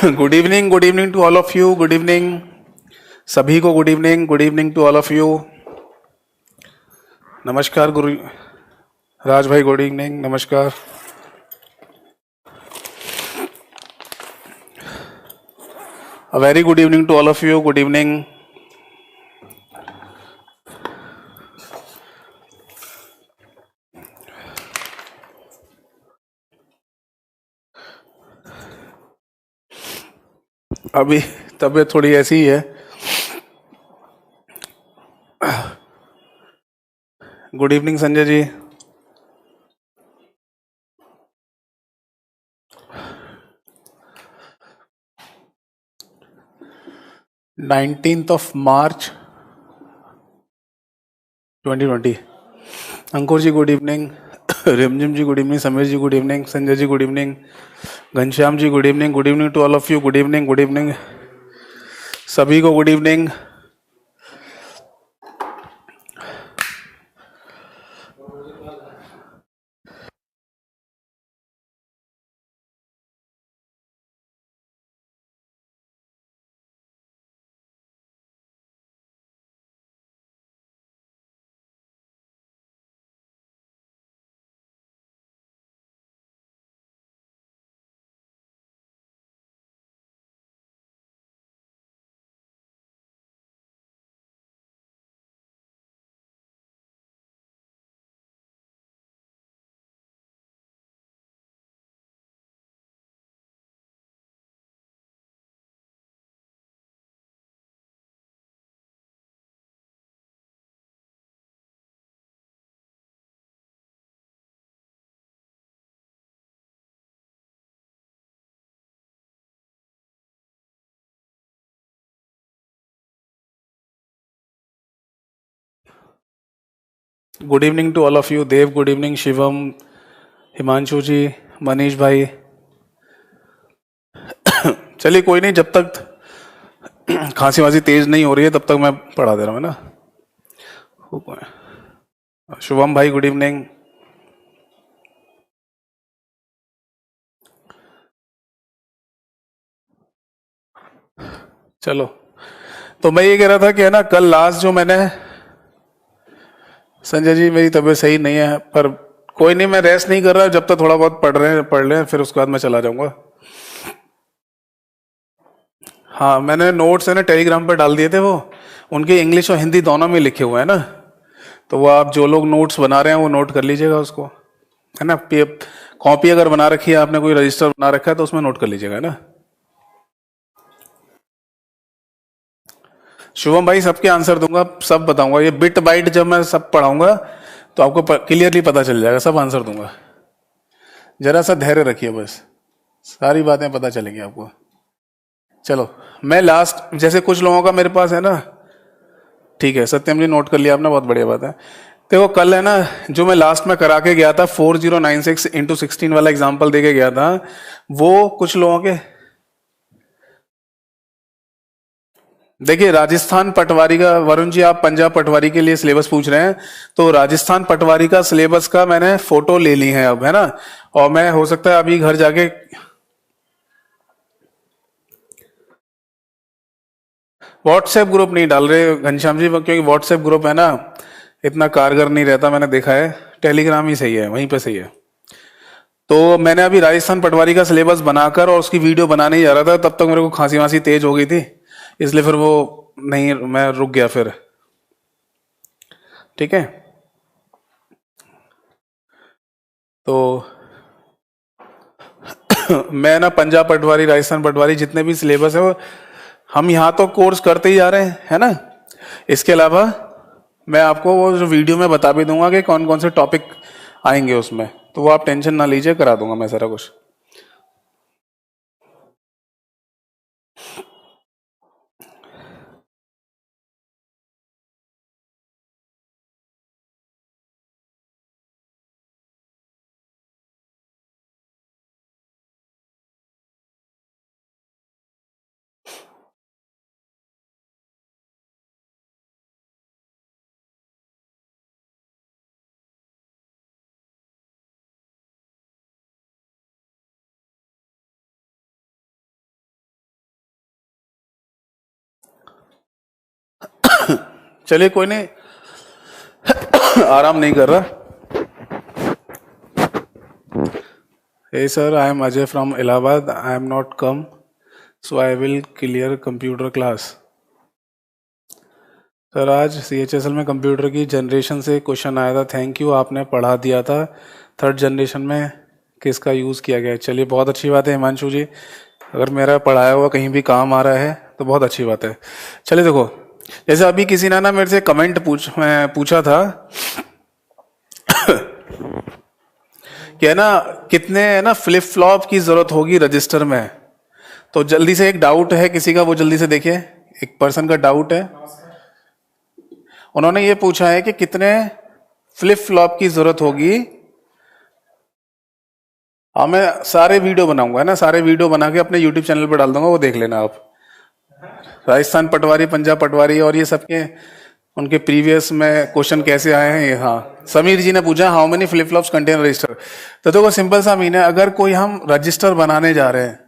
Good evening to all of you. Good evening सभी को। Good evening to all of you. नमस्कार गुरु राज भाई, good evening, नमस्कार। A very good evening to all of you. Good evening. अभी तबीयत थोड़ी ऐसी ही है। Good evening Sanjay ji. 19th of March 2020। Ankur ji good evening. Rimjhim ji good evening. Sameer ji good evening. Sanjay ji good evening. Ghanshyam ji good evening. Good evening to all of you. Good evening, good evening सभी को। Good evening. Good evening to all of you. Dev good evening. Shivam, Himanshu ji, Manish भाई। चलिए कोई नहीं, जब तक खांसी वासी तेज नहीं हो रही है तब तक मैं पढ़ा दे रहा हूँ, है ना। शुभम भाई गुड इवनिंग। चलो, तो मैं ये कह रहा था कि है ना, कल लास्ट जो मैंने, संजय जी मेरी तबीयत सही नहीं है, पर कोई नहीं, मैं रेस्ट नहीं कर रहा जब तक थोड़ा बहुत पढ़ लें, फिर उसके बाद मैं चला जाऊंगा। हाँ, मैंने नोट्स है ना टेलीग्राम पर डाल दिए थे, वो उनके इंग्लिश और हिंदी दोनों में लिखे हुए हैं ना, तो वो आप जो लोग नोट्स बना रहे हैं वो नोट कर लीजिएगा उसको, है ना। कॉपी अगर बना रखी है आपने, कोई रजिस्टर बना रखा है तो उसमें नोट कर लीजिएगा, है ना। शुभम भाई सबके आंसर दूंगा, सब बताऊंगा, ये बिट बाइट जब मैं सब पढ़ाऊंगा तो आपको क्लियरली पता चल जाएगा, सब आंसर दूंगा। जरा सा धैर्य रखिए बस, सारी बातें पता चलेंगी आपको। चलो, मैं लास्ट, जैसे कुछ लोगों का मेरे पास है ना, ठीक है, सत्यम जी नोट कर लिया आपने, बहुत बढ़िया बात है। देखो कल है ना, जो मैं लास्ट में करा के गया था 4096 इंटू 16 वाला एग्जाम्पल दे के गया था, वो कुछ लोगों के, देखिए राजस्थान पटवारी का, वरुण जी आप पंजाब पटवारी के लिए सिलेबस पूछ रहे हैं, तो राजस्थान पटवारी का सिलेबस का मैंने फोटो ले ली है अब, है ना। और मैं हो सकता है अभी घर जाके, व्हाट्सएप ग्रुप नहीं डाल रहे घनश्याम जी, क्योंकि व्हाट्सएप ग्रुप है ना इतना कारगर नहीं रहता, मैंने देखा है, टेलीग्राम ही सही है, वहीं पे सही है। तो मैंने अभी राजस्थान पटवारी का सिलेबस बनाकर और उसकी वीडियो बनाने ही जा रहा था, तब तक मेरे को खांसी वासी तेज हो गई थी, इसलिए फिर वो नहीं, मैं रुक गया फिर। ठीक है, तो मैं ना पंजाब पटवारी, राजस्थान पटवारी, जितने भी सिलेबस है वो हम यहाँ तो कोर्स करते ही जा रहे हैं, है ना। इसके अलावा मैं आपको वो जो वीडियो में बता भी दूंगा कि कौन कौन से टॉपिक आएंगे उसमें, तो वो आप टेंशन ना लीजिए, करा दूंगा मैं सारा कुछ। चलिए कोई नहीं, आराम नहीं कर रहा। Hey sir, I am Ajay from Allahabad. I am not come, so I will clear computer class. Sir आज CHSL में कंप्यूटर की जनरेशन से क्वेश्चन आया था, थैंक यू, आपने पढ़ा दिया था। थर्ड जनरेशन में किसका यूज़ किया गया है? चलिए बहुत अच्छी बात है हिमांशु जी, अगर मेरा पढ़ाया हुआ कहीं भी काम आ रहा है तो बहुत अच्छी बात है। चलिए देखो, जैसे अभी किसी ने ना मेरे से कमेंट पूछा था कि है ना कितने है ना फ्लिप फ्लॉप की जरूरत होगी रजिस्टर में। तो जल्दी से एक डाउट है किसी का, वो जल्दी से देखिए, एक पर्सन का डाउट है। उन्होंने ये पूछा है कि कितने फ्लिप फ्लॉप की जरूरत होगी। हाँ मैं सारे वीडियो बनाऊंगा, है ना, सारे वीडियो बना के अपने यूट्यूब चैनल पर डाल दूंगा, वो देख लेना आप। राजस्थान पटवारी, पंजाब पटवारी और ये सबके उनके प्रीवियस में क्वेश्चन कैसे आए हैं ये। हाँ समीर जी ने पूछा how many flip flops contain register. तो देखो सिंपल सा मीन है, अगर कोई हम रजिस्टर बनाने जा रहे हैं,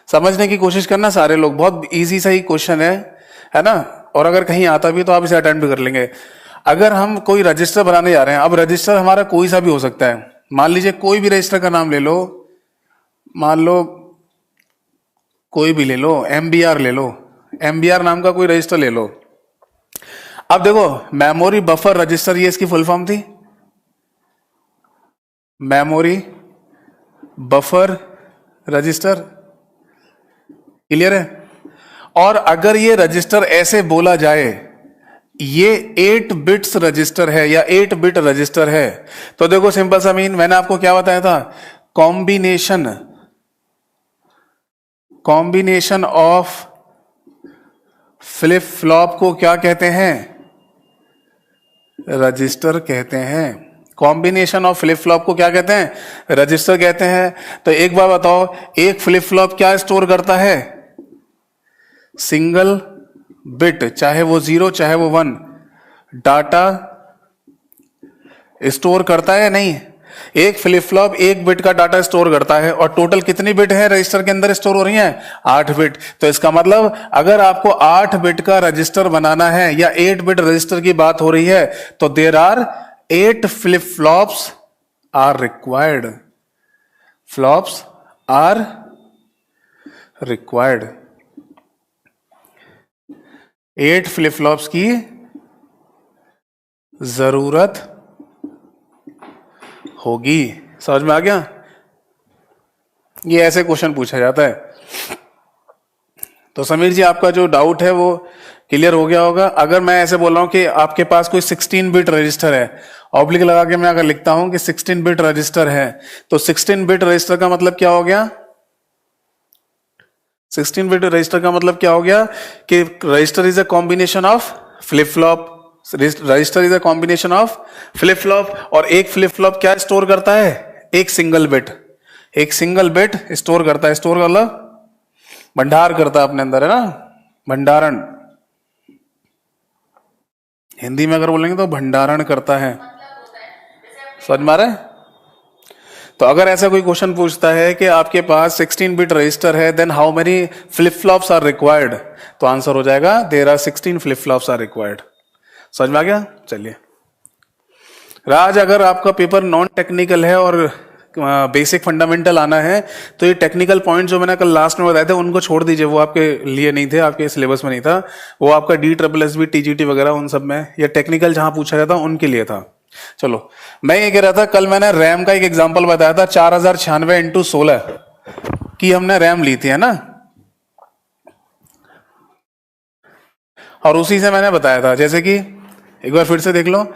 समझने की कोशिश करना सारे लोग, बहुत इजी सा ही क्वेश्चन है ना। और अगर कहीं आता भी तो आप इसे अटेंड भी कर लेंगे। अगर हम कोई रजिस्टर बनाने जा रहे हैं, अब रजिस्टर हमारा कोई सा भी हो सकता है। मान लीजिए कोई भी रजिस्टर का नाम ले लो, मान लो कोई भी ले लो, MBR ले लो, MBR नाम का कोई रजिस्टर ले लो। अब देखो मेमोरी बफर रजिस्टर, ये इसकी फुल फॉर्म थी, मेमोरी बफर रजिस्टर, क्लियर है। और अगर ये रजिस्टर ऐसे बोला जाए ये 8 बिट्स रजिस्टर है या 8 बिट रजिस्टर है, तो देखो सिंपल सा मीन, मैंने आपको क्या बताया था, कॉम्बिनेशन ऑफ फ्लिप फ्लॉप को क्या कहते हैं, रजिस्टर कहते हैं। कॉम्बिनेशन ऑफ फ्लिप फ्लॉप को क्या कहते हैं, रजिस्टर कहते हैं। तो एक बार बताओ, एक फ्लिप फ्लॉप क्या स्टोर करता है, सिंगल बिट, चाहे वो 0 चाहे वो 1, डाटा स्टोर करता है नहीं। एक फ्लिप फ्लॉप 1 बिट का डाटा स्टोर करता है, और टोटल कितनी बिट है रजिस्टर के अंदर स्टोर हो रही हैं, 8 बिट। तो इसका मतलब अगर आपको 8 बिट का रजिस्टर बनाना है या 8 बिट रजिस्टर की बात हो रही है, तो there are 8 flip flops are required, flops are required. 8 flip flops की जरूरत होगी। समझ में आ गया? ये ऐसे क्वेश्चन पूछा जाता है। तो समीर जी आपका जो डाउट है वो क्लियर हो गया होगा। अगर मैं ऐसे बोल रहा हूं कि आपके पास कोई 16 बिट रजिस्टर है, ऑब्लिक लगा के मैं अगर लिखता हूं कि 16 बिट रजिस्टर है, तो 16 बिट रजिस्टर का मतलब क्या हो गया, 16 बिट रजिस्टर का मतलब क्या हो गया कि register is a combination of flip flop, register is a combination of flip flop. और एक फ्लिप फ्लॉप क्या स्टोर करता है, एक सिंगल बिट, एक सिंगल बिट स्टोर करता है। स्टोर मतलब भंडार करता है अपने अंदर, है ना, भंडारण। हिंदी में अगर बोलेंगे तो भंडारण करता है। समझ में आ रहा है? तो अगर ऐसा कोई क्वेश्चन पूछता है कि आपके पास 16 बिट रजिस्टर है, then how many flip flops are required, तो आंसर हो जाएगा there are 16 flip flops are required. समझ में आ गया? चलिए राज, अगर आपका पेपर नॉन टेक्निकल है और बेसिक फंडामेंटल आना है, तो ये टेक्निकल पॉइंट जो मैंने कल लास्ट में बताए थे उनको छोड़ दीजिए, वो आपके लिए नहीं थे, आपके सिलेबस में नहीं था। वो आपका DSSB TGT वगैरह उन सब में, या टेक्निकल जहां पूछा जाता उनके लिए था। चलो मैं ये कह रहा था, कल मैंने रैम का एक एग्जांपल बताया था, 4096 × 16 की हमने रैम ली थी, है ना। और उसी से मैंने बताया था, जैसे कि एक बार फिर से देख लो,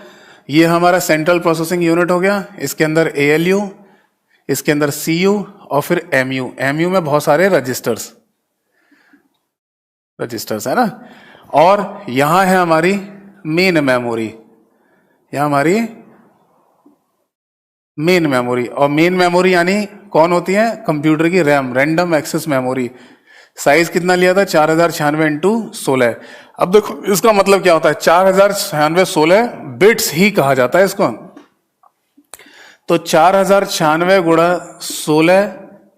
ये हमारा सेंट्रल प्रोसेसिंग यूनिट हो गया, इसके अंदर ALU, इसके अंदर CU और फिर MU में बहुत सारे रजिस्टर्स है ना। और यहां है हमारी मेन मेमोरी, यहां हमारी मेन मेमोरी। और मेन मेमोरी यानी कौन होती है, कंप्यूटर की RAM, random access memory. Size कितना लिया था, 4096 × 16। अब देखो इसका मतलब क्या होता है, 4096 16 बिट्स ही कहा जाता है इसको। तो 4096 × 16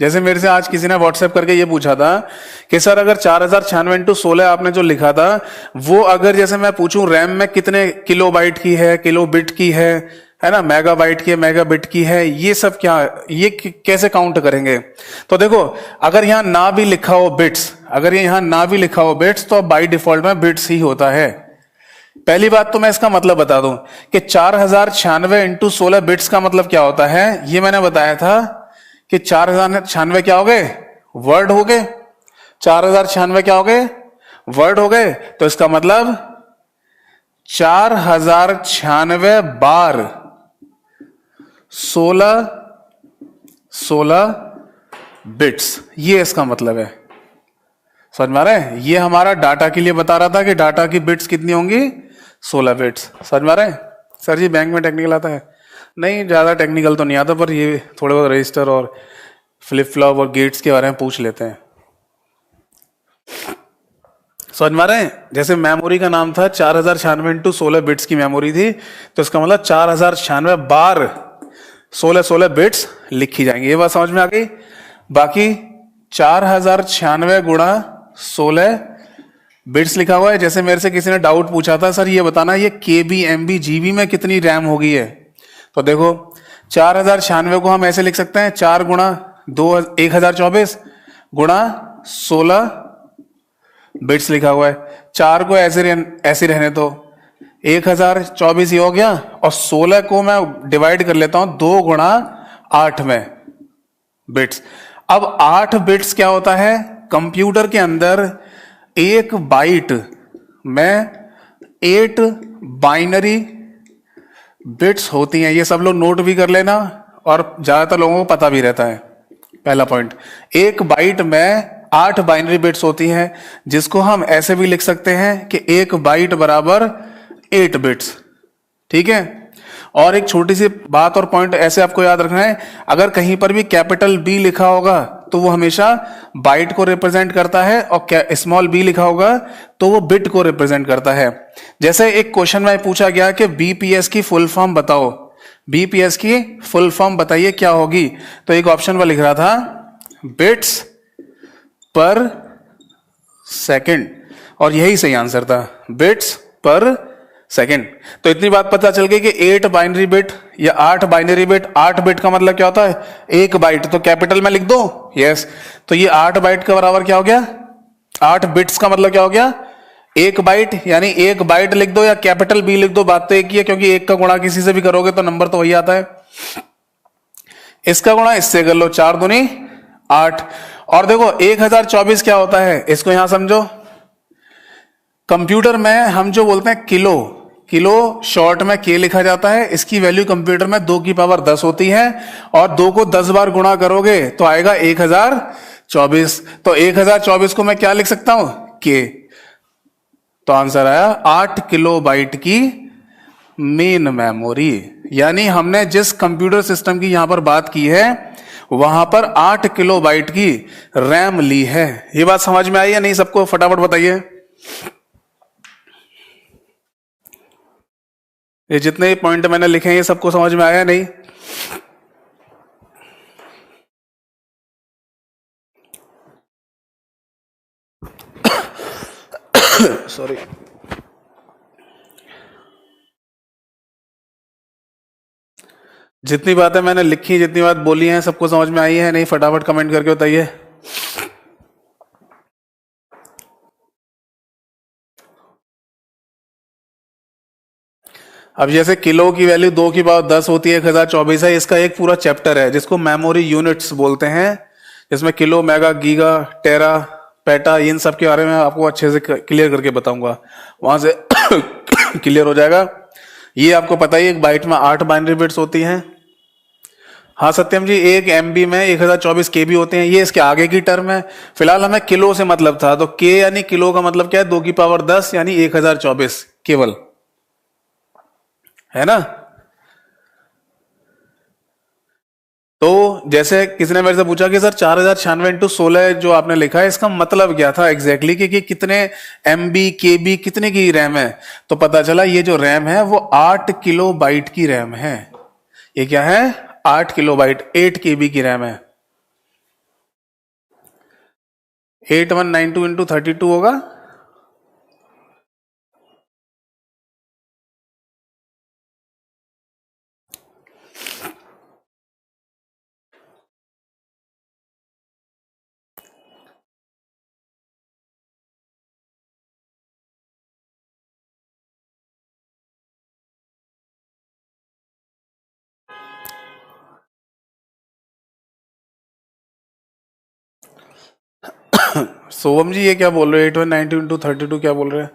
जैसे मेरे से आज किसी ने व्हाट्सएप करके ये पूछा था कि सर अगर 4096 इंटू 16 आपने जो लिखा था वो अगर जैसे मैं पूछूं रैम में कितने किलो बाइट की है, किलो बिट की है ना, मेगाबाइट की है, मेगाबिट की है, ये सब क्या, ये कैसे काउंट करेंगे? तो देखो अगर यहां ना भी लिखा हो बिट्स, अगर ये यहां ना भी लिखा हो बिट्स तो बाय डिफॉल्ट में बिट्स ही होता है। पहली बात तो मैं इसका मतलब बता दूं कि 4096 इंटू 16 बिट्स का मतलब क्या होता है। ये मैंने बताया था कि 4096 क्या हो गए, वर्ड हो गए। 4096 क्या हो गए, वर्ड हो गए। तो इसका मतलब 4096 बार 16 बिट्स, ये इसका मतलब है। समझ में आ रहा है? ये हमारा डाटा के लिए बता रहा था कि डाटा की बिट्स कितनी होंगी, 16 बिट्स। समझ में आ रहा है? सर जी बैंक में टेक्निकल आता है? नहीं, ज्यादा टेक्निकल तो नहीं आता, पर ये थोड़े बहुत रजिस्टर और फ्लिप फ्लॉप और गेट्स के बारे में पूछ लेते हैं। समझ में आ रहे हैं? जैसे मेमोरी का नाम था 4096 इंटू 16 बिट्स की मेमोरी थी, तो इसका मतलब 4096 बार 16 बिट्स लिखी जाएंगी। ये बात समझ में आ गई? बाकी 4096 गुणा 16 बिट्स लिखा हुआ है। जैसे मेरे से किसी ने डाउट पूछा था सर ये बताना ये केबी एमबी जीबी में कितनी रैम होगी है, तो देखो 4096 को हम ऐसे लिख सकते हैं 4 गुणा 1024 गुणा 16 बिट्स लिखा हुआ है। 4 को ऐसे रहने तो 1024 ही हो गया, और 16 को मैं डिवाइड कर लेता हूं 2 गुणा 8 में बिट्स। अब 8 बिट्स क्या होता है, कंप्यूटर के अंदर एक बाइट में 8 बाइनरी बिट्स होती हैं। ये सब लोग नोट भी कर लेना और ज्यादातर लोगों को पता भी रहता है। पहला पॉइंट, एक बाइट में 8 बाइनरी बिट्स होती हैं, जिसको हम ऐसे भी लिख सकते हैं कि एक बाइट बराबर 8 बिट्स। ठीक है। और एक छोटी सी बात और पॉइंट ऐसे आपको याद रखना है, अगर कहीं पर भी कैपिटल बी लिखा होगा तो वो हमेशा बाइट को रिप्रेजेंट करता है, और स्मॉल बी लिखा होगा तो वो बिट को रिप्रेजेंट करता है। जैसे एक क्वेश्चन में पूछा गया कि बीपीएस की फुल फॉर्म बताओ, बीपीएस की फुल फॉर्म बताइए क्या होगी, तो एक ऑप्शन में लिख रहा था बिट्स पर सेकंड, और यही सही आंसर था, बिट्स पर सेकंड। तो इतनी बात पता चल गई कि 8 बाइनरी बिट या 8 बाइनरी बिट, 8 बिट का मतलब क्या होता है, एक बाइट, तो कैपिटल में लिख दो, यस। तो ये 8 बाइट के बराबर क्या हो गया, 8 बिट्स का मतलब क्या हो गया, एक बाइट, यानी एक बाइट लिख दो या कैपिटल बी लिख दो, बात तो एक ही है, क्योंकि एक का गुणा किसी से भी करोगे तो नंबर तो वही आता है। इसका गुणा इससे कर लो, 4 दूनी 8। और देखो 1024 क्या होता है, इसको यहां समझो। कंप्यूटर में हम जो बोलते हैं किलो, किलो शॉर्ट में के लिखा जाता है। इसकी वैल्यू कंप्यूटर में 2 की पावर 10 होती है, और 2 को 10 बार गुणा करोगे तो आएगा 1024। तो 1024 को मैं क्या लिख सकता हूं, के। तो आंसर आया 8 किलो बाइट की मेन मेमोरी। यानी हमने जिस कंप्यूटर सिस्टम की यहां पर बात की है वहां पर 8 किलो बाइट की रैम ली है। ये बात समझ में आई या नहीं सबको, फटाफट बताइए। ये जितने पॉइंट मैंने लिखे हैं ये सबको समझ में आया नहीं? सॉरी। जितनी बातें मैंने लिखी, जितनी बात बोली हैं, सबको समझ में आई है नहीं? फटाफट कमेंट करके बताइए। अब जैसे किलो की वैल्यू 2 की पावर 10 होती है, 1024 है, इसका एक पूरा चैप्टर है जिसको मेमोरी यूनिट्स बोलते हैं, जिसमें किलो, मेगा, गीगा, टेरा, पेटा, इन सब के बारे में आपको अच्छे से क्लियर करके बताऊंगा, वहां से क्लियर हो जाएगा। ये आपको पता ही, एक बाइट में 8 बाइनरी बिट्स होती हैं। हाँ सत्यम जी, एक एमबी में 1024 केबी होते हैं, ये इसके आगे की टर्म है। फिलहाल हमें किलो से मतलब था, तो के यानी किलो का मतलब क्या है, 2 की पावर 10 यानी 1024 केवल, है ना। तो जैसे किसी ने मेरे से पूछा कि सर 4096 इंटू 16 जो आपने लिखा है इसका मतलब क्या था एग्जैक्टली, कि कितने एमबी केबी कितने की रैम है, तो पता चला ये जो रैम है वो 8 किलो बाइट की रैम है। ये क्या है, 8 किलो बाइट, 8 केबी की रैम है। 8192 इंटू 32 होगा, सोहम जी ये क्या बोल रहे हो, 8192 इंटू 32 क्या बोल रहे हैं?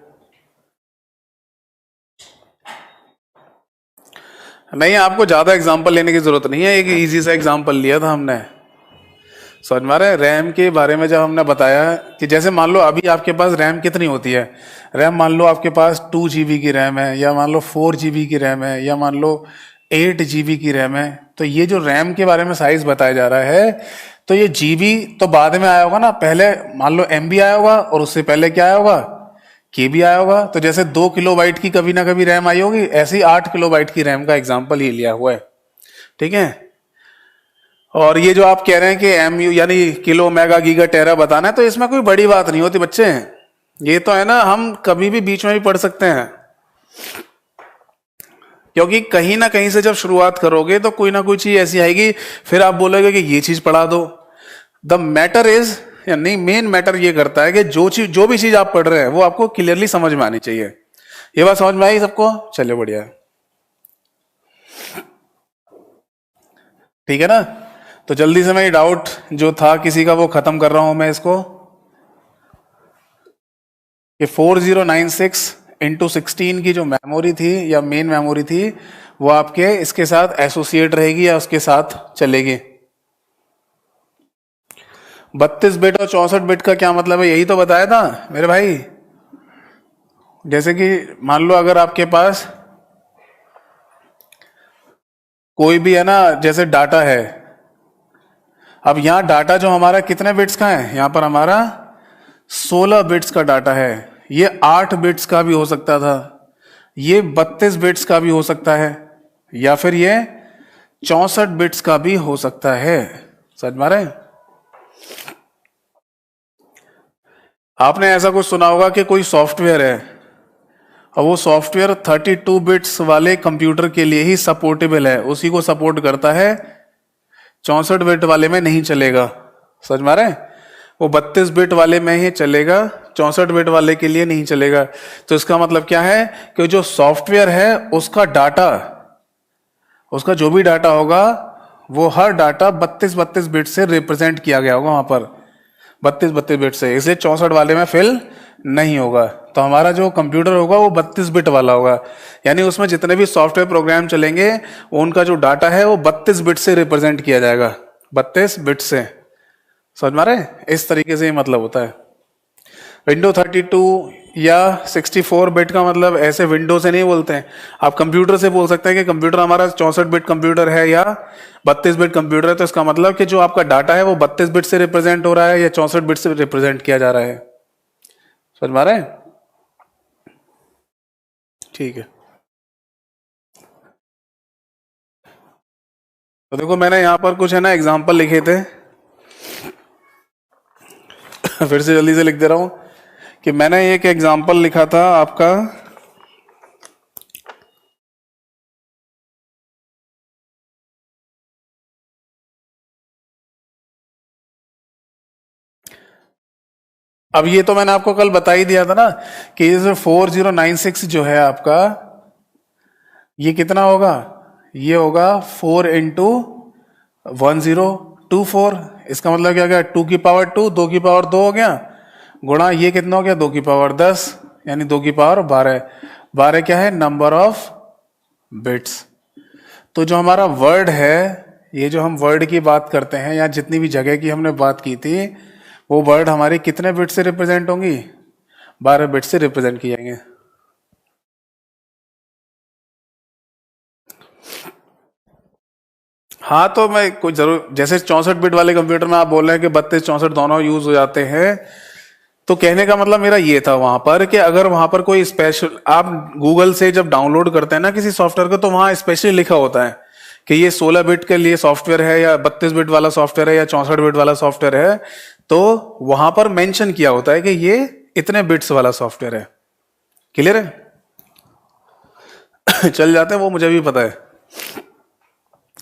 नहीं, आपको ज्यादा एग्जांपल लेने की जरूरत नहीं है, एक इजी सा एग्जांपल लिया था हमने। समझ में आ रहा है? रैम के बारे में जब हमने बताया कि जैसे मान लो अभी आपके पास रैम कितनी होती है, रैम मान लो आपके पास 2 GB की रैम है, या मान लो 4 GB की रैम है, या मान लो 8 GB की रैम है। तो ये जो रैम के बारे में साइज बताया जा रहा है, तो ये जीबी तो बाद में आया होगा ना, पहले मान लो MB आया होगा और उससे पहले क्या आया होगा, KB आया होगा। तो जैसे 2 KB की कभी ना कभी रैम आई होगी, ऐसे ही 8 KB की रैम का एग्जाम्पल ये लिया हुआ है। ठीक है। और ये जो आप कह रहे हैं कि MU यानी किलो मेगा गीगा टेरा बताना है, तो इसमें कोई बड़ी बात नहीं होती बच्चे। ये तो है ना, हम कभी भी बीच में भी पढ़ सकते हैं, क्योंकि कहीं ना कहीं से जब शुरुआत करोगे तो कोई ना कोई चीज ऐसी आएगी, फिर आप बोलोगे कि ये चीज पढ़ा दो। द मैटर इज, या नहीं, मेन मैटर ये करता है कि जो भी चीज आप पढ़ रहे हैं वो आपको क्लियरली समझ में आनी चाहिए। ये बात समझ में आई सबको? चलिए बढ़िया, ठीक है ना। तो जल्दी से मैं ये डाउट जो था किसी का वो खत्म कर रहा हूं मैं इसको, कि 4096 इंटू 16 की जो मेमोरी थी या मेन मेमोरी थी, वो आपके इसके साथ एसोसिएट रहेगी या उसके साथ चलेगी। 32 बिट और 64 बिट का क्या मतलब है, यही तो बताया था मेरे भाई। जैसे कि मान लो अगर आपके पास कोई भी है ना, जैसे डाटा है, अब यहां डाटा जो हमारा कितने बिट्स का है, यहां पर हमारा 16 बिट्स का डाटा है। ये 8 बिट्स का भी हो सकता था, ये 32 बिट्स का भी हो सकता है, या फिर ये 64 बिट्स का भी हो सकता है। समझ में आ रहा है? आपने ऐसा कुछ सुना होगा कि कोई सॉफ्टवेयर है और वो सॉफ्टवेयर 32 बिट्स वाले कंप्यूटर के लिए ही सपोर्टेबल है, उसी को सपोर्ट करता है, 64 बिट वाले में नहीं चलेगा। समझ में आ रहा है? वो 32 बिट वाले में ही चलेगा, 64 बिट वाले के लिए नहीं चलेगा। तो इसका मतलब क्या है कि जो सॉफ्टवेयर है उसका डाटा, उसका जो भी डाटा होगा, वो हर डाटा 32 बिट से रिप्रेजेंट किया गया होगा वहां पर, 32 बिट से, इसलिए 64 वाले में फिल नहीं होगा। तो हमारा जो कंप्यूटर होगा वो 32 बिट वाला होगा, यानी उसमें जितने भी सॉफ्टवेयर प्रोग्राम चलेंगे उनका जो डाटा है वो 32 बिट से रिप्रेजेंट किया जाएगा, 32 बिट से। समझ में आ रहा है? इस तरीके से ये मतलब होता है। विंडो 32 या 64 बिट का मतलब ऐसे विंडो से नहीं बोलते हैं, आप कंप्यूटर से बोल सकते हैं कि कंप्यूटर हमारा 64 बिट कंप्यूटर है या 32 बिट कंप्यूटर है। तो इसका मतलब कि जो आपका डाटा है वो 32 बिट से रिप्रेजेंट हो रहा है या 64 बिट से रिप्रेजेंट किया जा रहा है। समझ में आ रहा है? ठीक है। तो देखो मैंने यहां पर कुछ है ना एग्जाम्पल लिखे थे फिर से जल्दी से लिख दे रहा हूं कि मैंने एक एग्जाम्पल लिखा था आपका, अब ये तो मैंने आपको कल बता ही दिया था ना कि ये 4096 जो है आपका, ये कितना होगा, ये होगा 4 इंटू 1024। इसका मतलब क्या गया, 2 की पावर 2, 2 की पावर 2 हो गया, गुणा ये कितना हो गया, 2 की पावर 10, यानी 2 की पावर 12। 12 क्या है, नंबर ऑफ बिट्स। तो जो हमारा वर्ड है, ये जो हम वर्ड की बात करते हैं या जितनी भी जगह की हमने बात की थी, वो वर्ड हमारे कितने बिट से रिप्रेजेंट होंगी, 12 बिट से रिप्रेजेंट किए जाएंगे। हाँ, तो मैं कुछ जरूर, जैसे 64 बिट वाले कंप्यूटर में आप बोल रहे हैं कि 32 64 दोनों यूज हो जाते हैं, तो कहने का मतलब मेरा ये था वहां पर कि अगर वहां पर कोई स्पेशल, आप गूगल से जब डाउनलोड करते हैं ना किसी सॉफ्टवेयर को, तो वहां स्पेशली लिखा होता है कि ये 16 बिट के लिए सॉफ्टवेयर है या 32 बिट वाला सॉफ्टवेयर है या 64 बिट वाला सॉफ्टवेयर है, तो वहां पर मेंशन किया होता है कि ये इतने बिट्स वाला सॉफ्टवेयर है। क्लियर है? चल जाते हैं, वो मुझे भी पता है।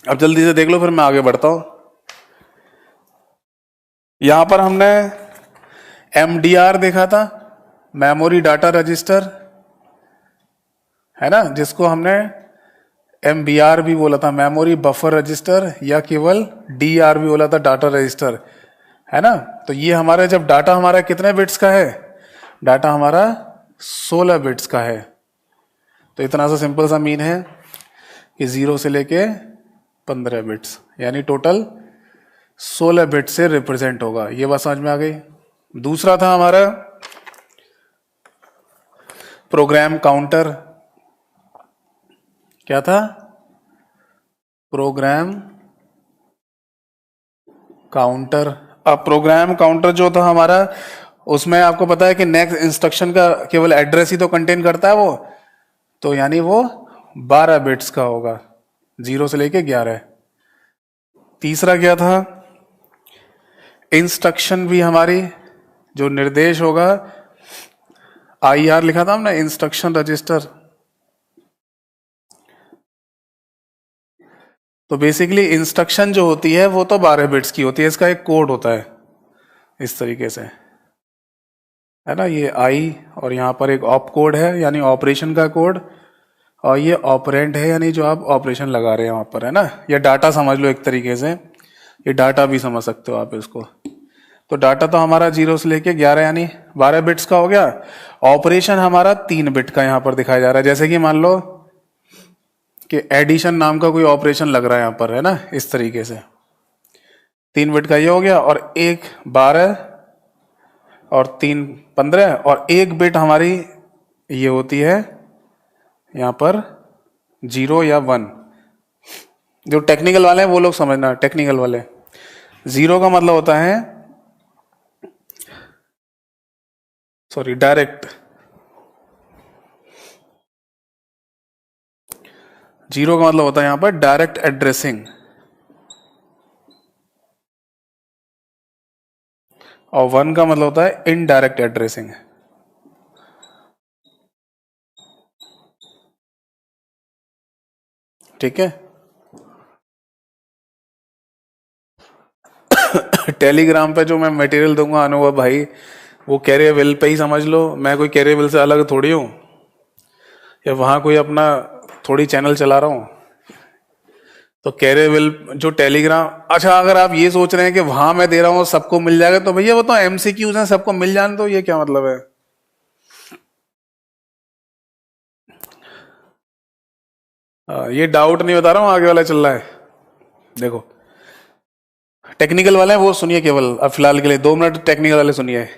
अब जल्दी से देख लो, फिर मैं आगे बढ़ता हूं। यहां पर हमने MDR देखा था, मेमोरी डाटा रजिस्टर, है ना, जिसको हमने MBR भी बोला था, मेमोरी बफर रजिस्टर, या केवल DR भी बोला था, डाटा रजिस्टर, है ना। तो ये हमारा जब डाटा हमारा कितने बिट्स का है, डाटा हमारा 16 बिट्स का है। तो इतना सा सिंपल सा मीन है कि 0 से लेके 15 बिट्स, यानी टोटल 16 बिट से रिप्रेजेंट होगा। ये बात समझ में आ गई। दूसरा था हमारा प्रोग्राम काउंटर। क्या था? Program counter. अब प्रोग्राम काउंटर जो था हमारा, उसमें आपको पता है कि नेक्स्ट इंस्ट्रक्शन का केवल एड्रेस ही तो कंटेन करता है वो, तो यानी वो 12 बिट्स का होगा, 0 से लेके 11। तीसरा क्या था? इंस्ट्रक्शन भी हमारी जो निर्देश होगा, IR लिखा था हमने, इंस्ट्रक्शन रजिस्टर। तो बेसिकली इंस्ट्रक्शन जो होती है वो तो 12 बिट्स की होती है, इसका एक कोड होता है इस तरीके से, है ना। ये आई और यहाँ पर एक ऑप कोड है, यानी ऑपरेशन का कोड, और ये ऑपरेंड है, यानी जो आप ऑपरेशन लगा रहे हैं वहां पर, है ना। या डाटा समझ लो एक तरीके से, ये डाटा भी समझ सकते हो आप इसको। तो डाटा तो हमारा 0 से लेके 11 यानी 12 बिट्स का हो गया। ऑपरेशन हमारा 3 बिट का यहाँ पर दिखाया जा रहा है, जैसे कि मान लो कि एडिशन नाम का कोई ऑपरेशन लग रहा है यहाँ पर, है ना, इस तरीके से 3 बिट का ये हो गया, और एक 12 और 3 15, और 1 बिट हमारी ये होती है यहाँ पर 0 या 1। जो टेक्निकल वाले हैं वो लोग समझना, टेक्निकल वाले, 0 का मतलब होता है, सॉरी, डायरेक्ट। 0 का मतलब होता है यहां पर डायरेक्ट एड्रेसिंग, और 1 का मतलब होता है इनडायरेक्ट एड्रेसिंग। ठीक है। टेलीग्राम पे जो मैं मटेरियल दूंगा अनुभव भाई, वो कैरियर बिल पे ही समझ लो, मैं कोई कैरियर बिल से अलग थोड़ी हूं, या वहां कोई अपना थोड़ी चैनल चला रहा हूं। तो कैरियर बिल जो टेलीग्राम, अच्छा अगर आप ये सोच रहे हैं कि वहां मैं दे रहा हूं सबको मिल जाएगा, तो भैया वो तो MCQs हैं, सबको मिल जाने, तो ये क्या मतलब है? ये डाउट नहीं बता रहा हूं, आगे वाला चल रहा है। देखो टेक्निकल वाले हैं वो सुनिए केवल, अब फिलहाल के लिए 2 मिनट टेक्निकल वाले सुनिए।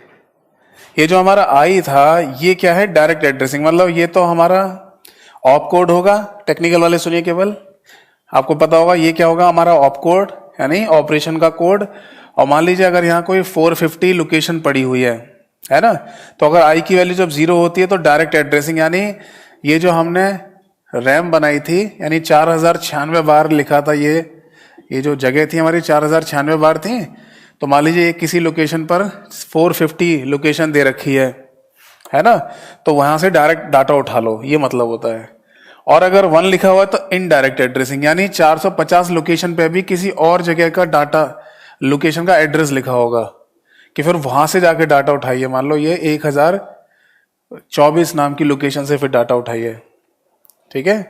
ये जो हमारा आई था, ये क्या है? डायरेक्ट एड्रेसिंग, मतलब ये तो हमारा ऑप कोड होगा। टेक्निकल वाले सुनिए केवल, आपको पता होगा ये क्या होगा, हमारा ऑप कोड, यानी ऑपरेशन का कोड। और मान लीजिए अगर यहाँ कोई 450 लोकेशन पड़ी हुई है ना, तो अगर आई की वैल्यू जब 0 होती है तो डायरेक्ट एड्रेसिंग, यानी ये जो हमने रैम बनाई थी, यानी 4096 बार लिखा था, ये जो जगह थी हमारी 4096 बार थी, तो मान लीजिए किसी लोकेशन पर 450 लोकेशन दे रखी है ना, तो वहां से डायरेक्ट डाटा उठा लो, ये मतलब होता है। और अगर 1 लिखा हुआ है तो इनडायरेक्ट एड्रेसिंग, यानी 450 लोकेशन पे भी किसी और जगह का डाटा, लोकेशन का एड्रेस लिखा होगा, कि फिर वहां से जाके डाटा उठाइए। मान लो ये 1024 नाम की लोकेशन से फिर डाटा उठाइए। ठीक है।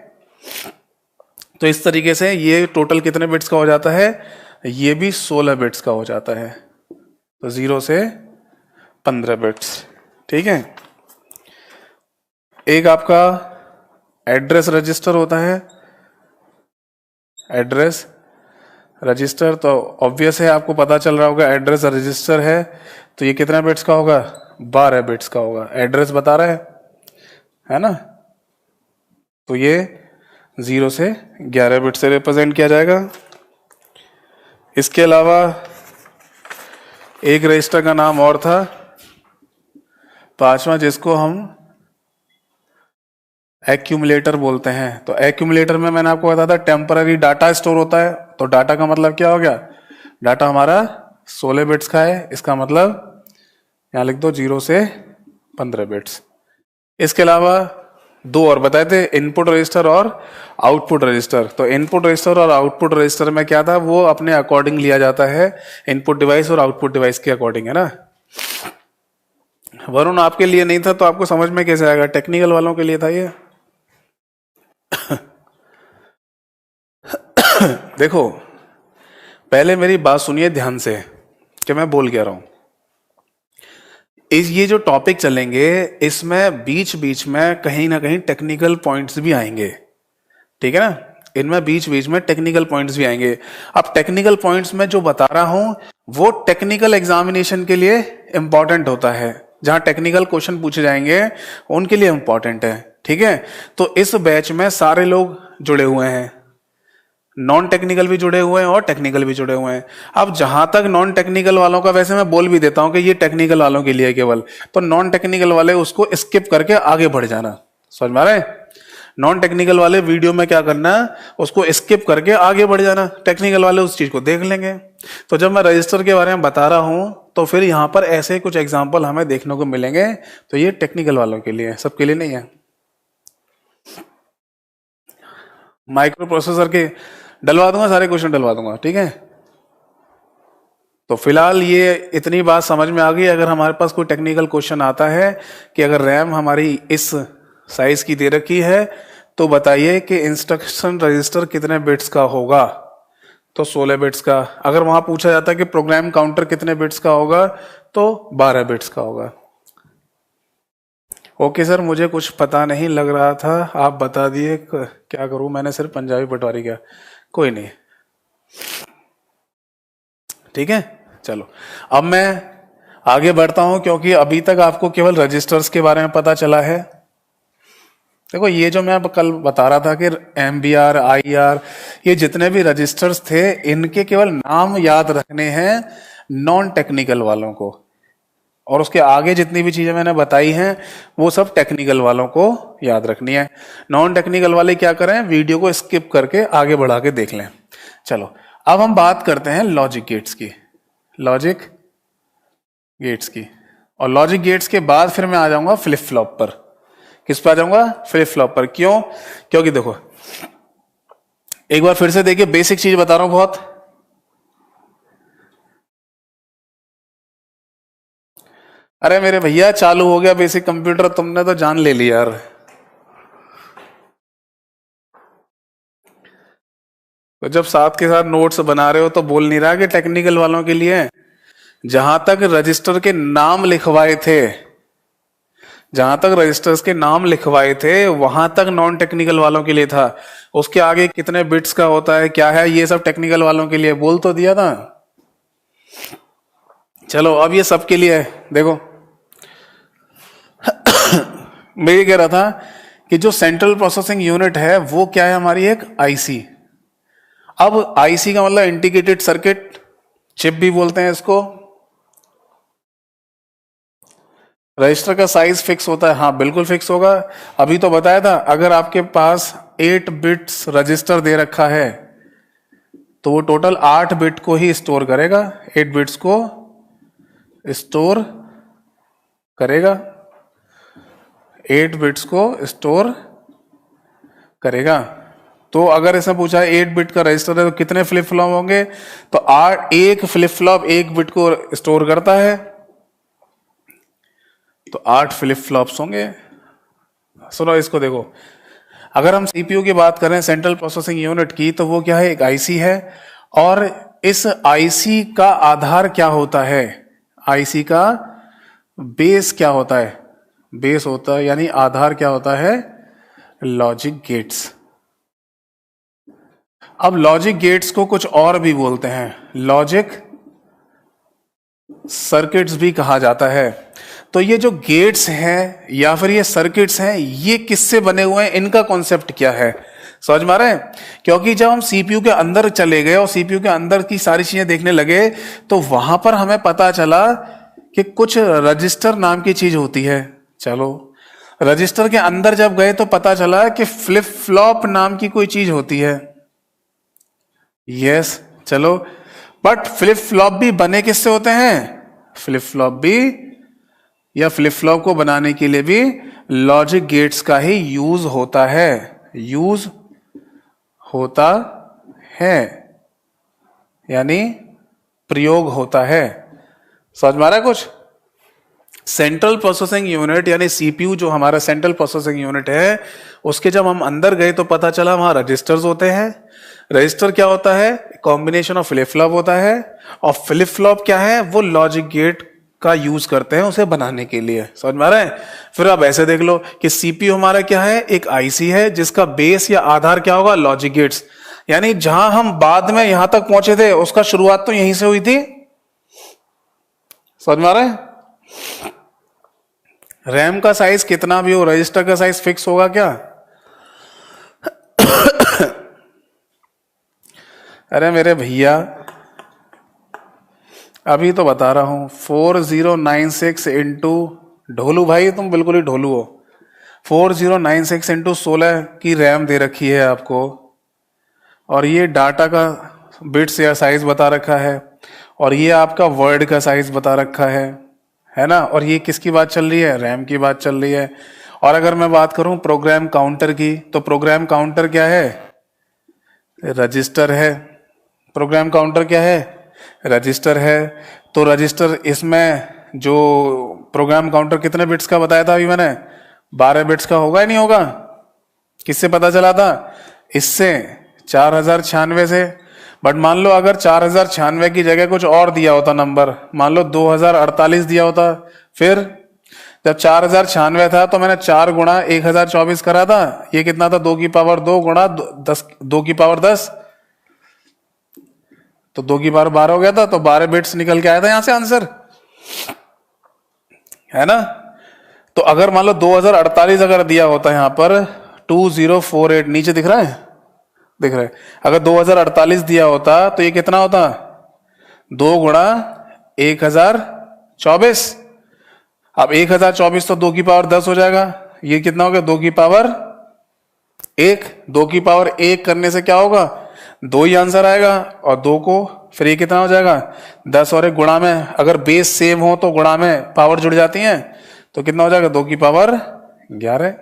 तो इस तरीके से ये टोटल कितने बिट्स का हो जाता है? ये भी 16 बिट्स का हो जाता है, तो 0 से 15 बिट्स। ठीक है। एक आपका एड्रेस रजिस्टर होता है, एड्रेस रजिस्टर, तो ऑब्वियस है आपको पता चल रहा होगा, एड्रेस रजिस्टर है तो ये कितना बिट्स का होगा? 12 बिट्स का होगा। एड्रेस बता रहा है ना, तो ये 0 से 11 बिट से रिप्रेजेंट किया जाएगा। इसके अलावा एक रजिस्टर का नाम और था, 5वां, जिसको हम एक्यूमुलेटर बोलते हैं। तो एक्यूमुलेटर में मैंने आपको बताया था टेम्पररी डाटा स्टोर होता है। तो डाटा का मतलब क्या हो गया, डाटा हमारा 16 बिट्स का है, इसका मतलब यहां लिख दो 0 से 15 बिट्स। इसके अलावा दो और बताए थे, इनपुट रजिस्टर और आउटपुट रजिस्टर। तो इनपुट रजिस्टर और आउटपुट रजिस्टर में क्या था, वो अपने अकॉर्डिंग लिया जाता है, इनपुट डिवाइस और आउटपुट डिवाइस के अकॉर्डिंग, है ना। वरुण आपके लिए नहीं था तो आपको समझ में कैसे आएगा, टेक्निकल वालों के लिए था ये। देखो पहले मेरी बात सुनिए ध्यान से कि मैं बोल क्या रहा हूं। ये जो टॉपिक चलेंगे इसमें बीच बीच में कहीं ना कहीं टेक्निकल पॉइंट्स भी आएंगे, ठीक है ना। इनमें बीच बीच में टेक्निकल पॉइंट्स भी आएंगे। अब टेक्निकल पॉइंट्स में जो बता रहा हूं वो टेक्निकल एग्जामिनेशन के लिए इंपॉर्टेंट होता है, जहां टेक्निकल क्वेश्चन पूछे जाएंगे उनके लिए इंपॉर्टेंट है, ठीक है। तो इस बैच में सारे लोग जुड़े हुए हैं, नॉन टेक्निकल भी जुड़े हुए हैं और टेक्निकल भी जुड़े हुए हैं। अब जहां तक नॉन टेक्निकल वालों का, वैसे मैं बोल भी देता हूं कि ये टेक्निकल वालों के लिए केवल, तो नॉन टेक्निकल वाले उसको स्किप करके आगे बढ़ जाना, समझ में आ रहा है। नॉन टेक्निकल वाले वीडियो में क्या करना, उसको स्किप करके आगे बढ़ जाना, टेक्निकल वाले उस चीज को देख लेंगे। तो जब मैं रजिस्टर के बारे में बता रहा हूं तो फिर यहां पर ऐसे कुछ एग्जाम्पल हमें देखने को मिलेंगे, तो ये टेक्निकल वालों के लिए, सबके लिए नहीं है। माइक्रो प्रोसेसर के डलवा दूंगा, सारे क्वेश्चन डलवा दूंगा, ठीक है। तो फिलहाल ये इतनी बात समझ में आ गई। अगर हमारे पास कोई टेक्निकल क्वेश्चन आता है कि अगर रैम हमारी इस साइज की दे रखी है तो बताइए कि इंस्ट्रक्शन रजिस्टर कितने बिट्स का होगा, तो 16 बिट्स का। अगर वहां पूछा जाता है कि प्रोग्राम काउंटर कितने बिट्स का होगा, तो 12 बिट्स का होगा। ओके सर, मुझे कुछ पता नहीं लग रहा था, आप बता दिए, क्या करूं, मैंने सिर्फ पंजाबी पटवारी किया, कोई नहीं, ठीक है। चलो अब मैं आगे बढ़ता हूं, क्योंकि अभी तक आपको केवल रजिस्टर्स के बारे में पता चला है। देखो ये जो मैं कल बता रहा था कि MBR, IR, ये जितने भी रजिस्टर्स थे इनके केवल नाम याद रखने हैं नॉन टेक्निकल वालों को, और उसके आगे जितनी भी चीजें मैंने बताई हैं वो सब टेक्निकल वालों को याद रखनी है। नॉन टेक्निकल वाले क्या करें, वीडियो को स्किप करके आगे बढ़ा के देख लें। चलो अब हम बात करते हैं लॉजिक गेट्स की, लॉजिक गेट्स की। और लॉजिक गेट्स के बाद फिर मैं आ जाऊंगा फ्लिप फ्लॉप पर। किस पर आ जाऊंगा, फ्लिप फ्लॉप पर। क्यों, क्योंकि देखो एक बार फिर से देखिए, बेसिक चीज बता रहा हूं बहुत। अरे मेरे भैया चालू हो गया बेसिक कंप्यूटर, तुमने तो जान ले लिया यार। तो जब साथ के साथ नोट्स बना रहे हो तो बोल नहीं रहा कि टेक्निकल वालों के लिए। जहां तक रजिस्टर के नाम लिखवाए थे, जहां तक रजिस्टर्स के नाम लिखवाए थे वहां तक नॉन टेक्निकल वालों के लिए था। उसके आगे कितने बिट्स का होता है, क्या है, ये सब टेक्निकल वालों के लिए बोल तो दिया था। चलो अब ये सब के लिए है। देखो मैं ये कह रहा था कि जो सेंट्रल प्रोसेसिंग यूनिट है वो क्या है, हमारी एक आईसी। अब आईसी का मतलब इंटीग्रेटेड सर्किट चिप भी बोलते हैं इसको। रजिस्टर का साइज फिक्स होता है, हाँ बिल्कुल फिक्स होगा। अभी तो बताया था, अगर आपके पास 8 बिट्स रजिस्टर दे रखा है तो वो टोटल 8 बिट को ही स्टोर करेगा, 8 बिट्स को स्टोर करेगा, 8 बिट्स को स्टोर करेगा। तो अगर ऐसा पूछा है 8 बिट का रजिस्टर है तो कितने फ्लिप फ्लॉप होंगे, तो 8, एक फ्लिप फ्लॉप 1 बिट को स्टोर करता है, तो 8 फ्लिप फ्लॉप्स होंगे। सुनो इसको, देखो अगर हम सीपीयू की बात करें, सेंट्रल प्रोसेसिंग यूनिट की, तो वो क्या है, एक आईसी है। और इस आईसी का आधार क्या होता है, आईसी का बेस क्या होता है, बेस होता है यानी आधार क्या होता है, लॉजिक गेट्स। अब लॉजिक गेट्स को कुछ और भी बोलते हैं, लॉजिक सर्किट्स भी कहा जाता है। तो ये जो गेट्स हैं या फिर ये सर्किट्स हैं, ये किससे बने हुए हैं, इनका कॉन्सेप्ट क्या है, समझ में आ रहा है। क्योंकि जब हम सीपीयू के अंदर चले गए और सीपीयू के अंदर की सारी चीजें देखने लगे तो वहां पर हमें पता चला कि कुछ रजिस्टर नाम की चीज होती है। चलो रजिस्टर के अंदर जब गए तो पता चला कि फ्लिप फ्लॉप नाम की कोई चीज होती है। यस, चलो, बट फ्लिप फ्लॉप भी बने किससे होते हैं? फ्लिप फ्लॉप भी या फ्लिप फ्लॉप को बनाने के लिए भी लॉजिक गेट्स का ही यूज होता है, यूज होता है, यानी प्रयोग होता है। समझ में आ रहा है कुछ? सेंट्रल प्रोसेसिंग यूनिट यानी सीपीयू जो हमारा सेंट्रल प्रोसेसिंग यूनिट है, उसके जब हम अंदर गए तो पता चला वहां रजिस्टर्स होते हैं। रजिस्टर क्या होता है? कॉम्बिनेशन ऑफ फ्लिप फ्लॉप होता है, और फ्लिप फ्लॉप क्या है? वो लॉजिक गेट का यूज करते हैं उसे बनाने के लिए। समझ में आ रहा है? फिर आप ऐसे देख लो कि सीपीयू हमारा क्या है? एक आईसी है जिसका बेस या आधार क्या होगा? Logic gates. यानी जहां हम बाद में यहां तक पहुंचे थे उसका शुरुआत तो यहीं से हुई थी। समझ में आ रहा है? रैम का साइज कितना भी हो, रजिस्टर का साइज फिक्स होगा क्या? अरे मेरे भैया, अभी तो बता रहा हूं 4096 इंटू, ढोलू भाई तुम बिल्कुल ही ढोलू हो, 4096 इंटू 16 की रैम दे रखी है आपको, और ये डाटा का बिट्स या साइज बता रखा है, और ये आपका वर्ड का साइज बता रखा है ना? और ये किसकी बात चल रही है? रैम की बात चल रही है। और अगर मैं बात करूं प्रोग्राम काउंटर की, तो प्रोग्राम काउंटर क्या है? रजिस्टर है। प्रोग्राम काउंटर क्या है? रजिस्टर है। तो रजिस्टर, इसमें जो प्रोग्राम काउंटर कितने बिट्स का बताया था अभी मैंने? 12 बिट्स का होगा या नहीं होगा? किससे पता चला था? इससे, 4096 से। बट मान लो अगर 4096 की जगह कुछ और दिया होता नंबर, मान लो 2048 दिया होता, फिर जब 4096 था तो मैंने 4 गुणा 1024 करा था, ये कितना था? 2 की पावर 2 गुणा 10, 2 की पावर 10, तो 2 की पावर 12 हो गया था, तो 12 बिट्स निकल के आया था यहां से आंसर, है ना? तो अगर मान लो 2048 अगर दिया होता यहां पर 2048, नीचे दिख रहा है? दिख रहा है। अगर 2048 दिया होता तो ये कितना होता? 2 गुणा 1024। अब 1024 तो 2 की पावर 10 हो जाएगा, ये कितना हो गया? 2 की पावर 1। 2 की पावर 1 करने से क्या होगा? 2 ही आंसर आएगा, और 2 को फिर ये कितना हो जाएगा? 10 और 1 गुणा में, अगर बेस सेम हो तो गुणा में पावर जुड़ जाती है, तो कितना हो जाएगा? 2 की पावर 11।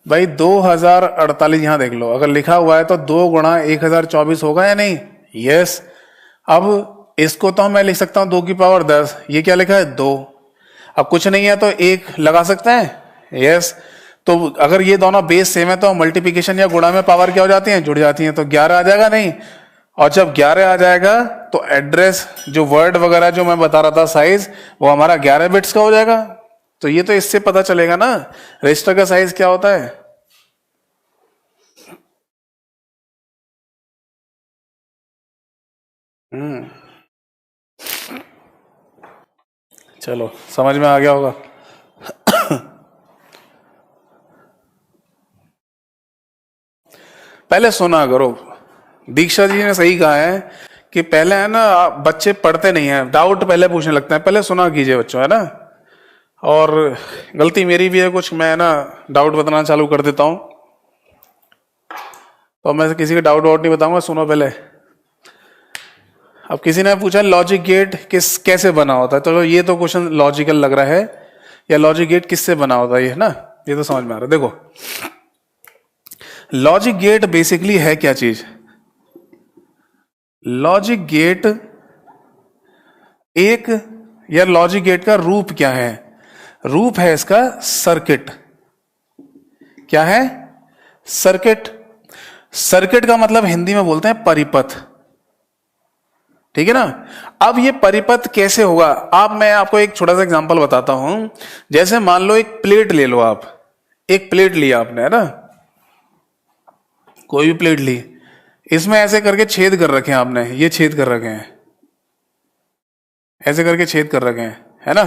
भाई 2048 यहां देख लो, अगर लिखा हुआ है तो 2 गुणा 1024 होगा या नहीं? यस। अब इसको तो मैं लिख सकता हूं 2 की पावर 10, ये क्या लिखा है? 2। अब कुछ नहीं है तो 1 लगा सकते हैं? यस। तो अगर ये दोनों बेस सेम है तो मल्टीप्लिकेशन या गुणा में पावर क्या हो जाती है? जुड़ जाती है, तो 11 आ जाएगा नहीं? और जब 11 आ जाएगा तो एड्रेस, जो वर्ड वगैरह जो मैं बता रहा था साइज, वो हमारा 11 बिट्स का हो जाएगा। तो ये तो इससे पता चलेगा ना रजिस्टर का साइज क्या होता है। चलो, समझ में आ गया होगा। पहले सुना करो, दीक्षा जी ने सही कहा है कि पहले है ना, बच्चे पढ़ते नहीं है, डाउट पहले पूछने लगते हैं, पहले सुना कीजिए बच्चों, है ना? और गलती मेरी भी है कुछ, मैं ना डाउट बताना चालू कर देता हूं, तो मैं किसी का डाउट वाउट नहीं बताऊंगा, सुनो पहले। अब किसी ने पूछा लॉजिक गेट कैसे बना होता है, तो ये तो क्वेश्चन लॉजिकल लग रहा है, या लॉजिक गेट किससे बना होता है, ये है ना? ये तो समझ में आ रहा है। देखो, लॉजिक गेट बेसिकली है क्या चीज? लॉजिक गेट एक, या लॉजिक गेट का रूप क्या है? रूप है इसका सर्किट। क्या है? सर्किट। सर्किट का मतलब हिंदी में बोलते हैं परिपथ, ठीक है ना? अब ये परिपथ कैसे होगा? मैं आपको एक छोटा सा एग्जांपल बताता हूं। जैसे मान लो एक प्लेट ले लो, आप एक प्लेट लिया आपने, है ना? कोई भी प्लेट ली, इसमें ऐसे करके छेद कर रखे हैं आपने, ये छेद कर रखे हैं, ऐसे करके छेद कर रखे हैं, है ना?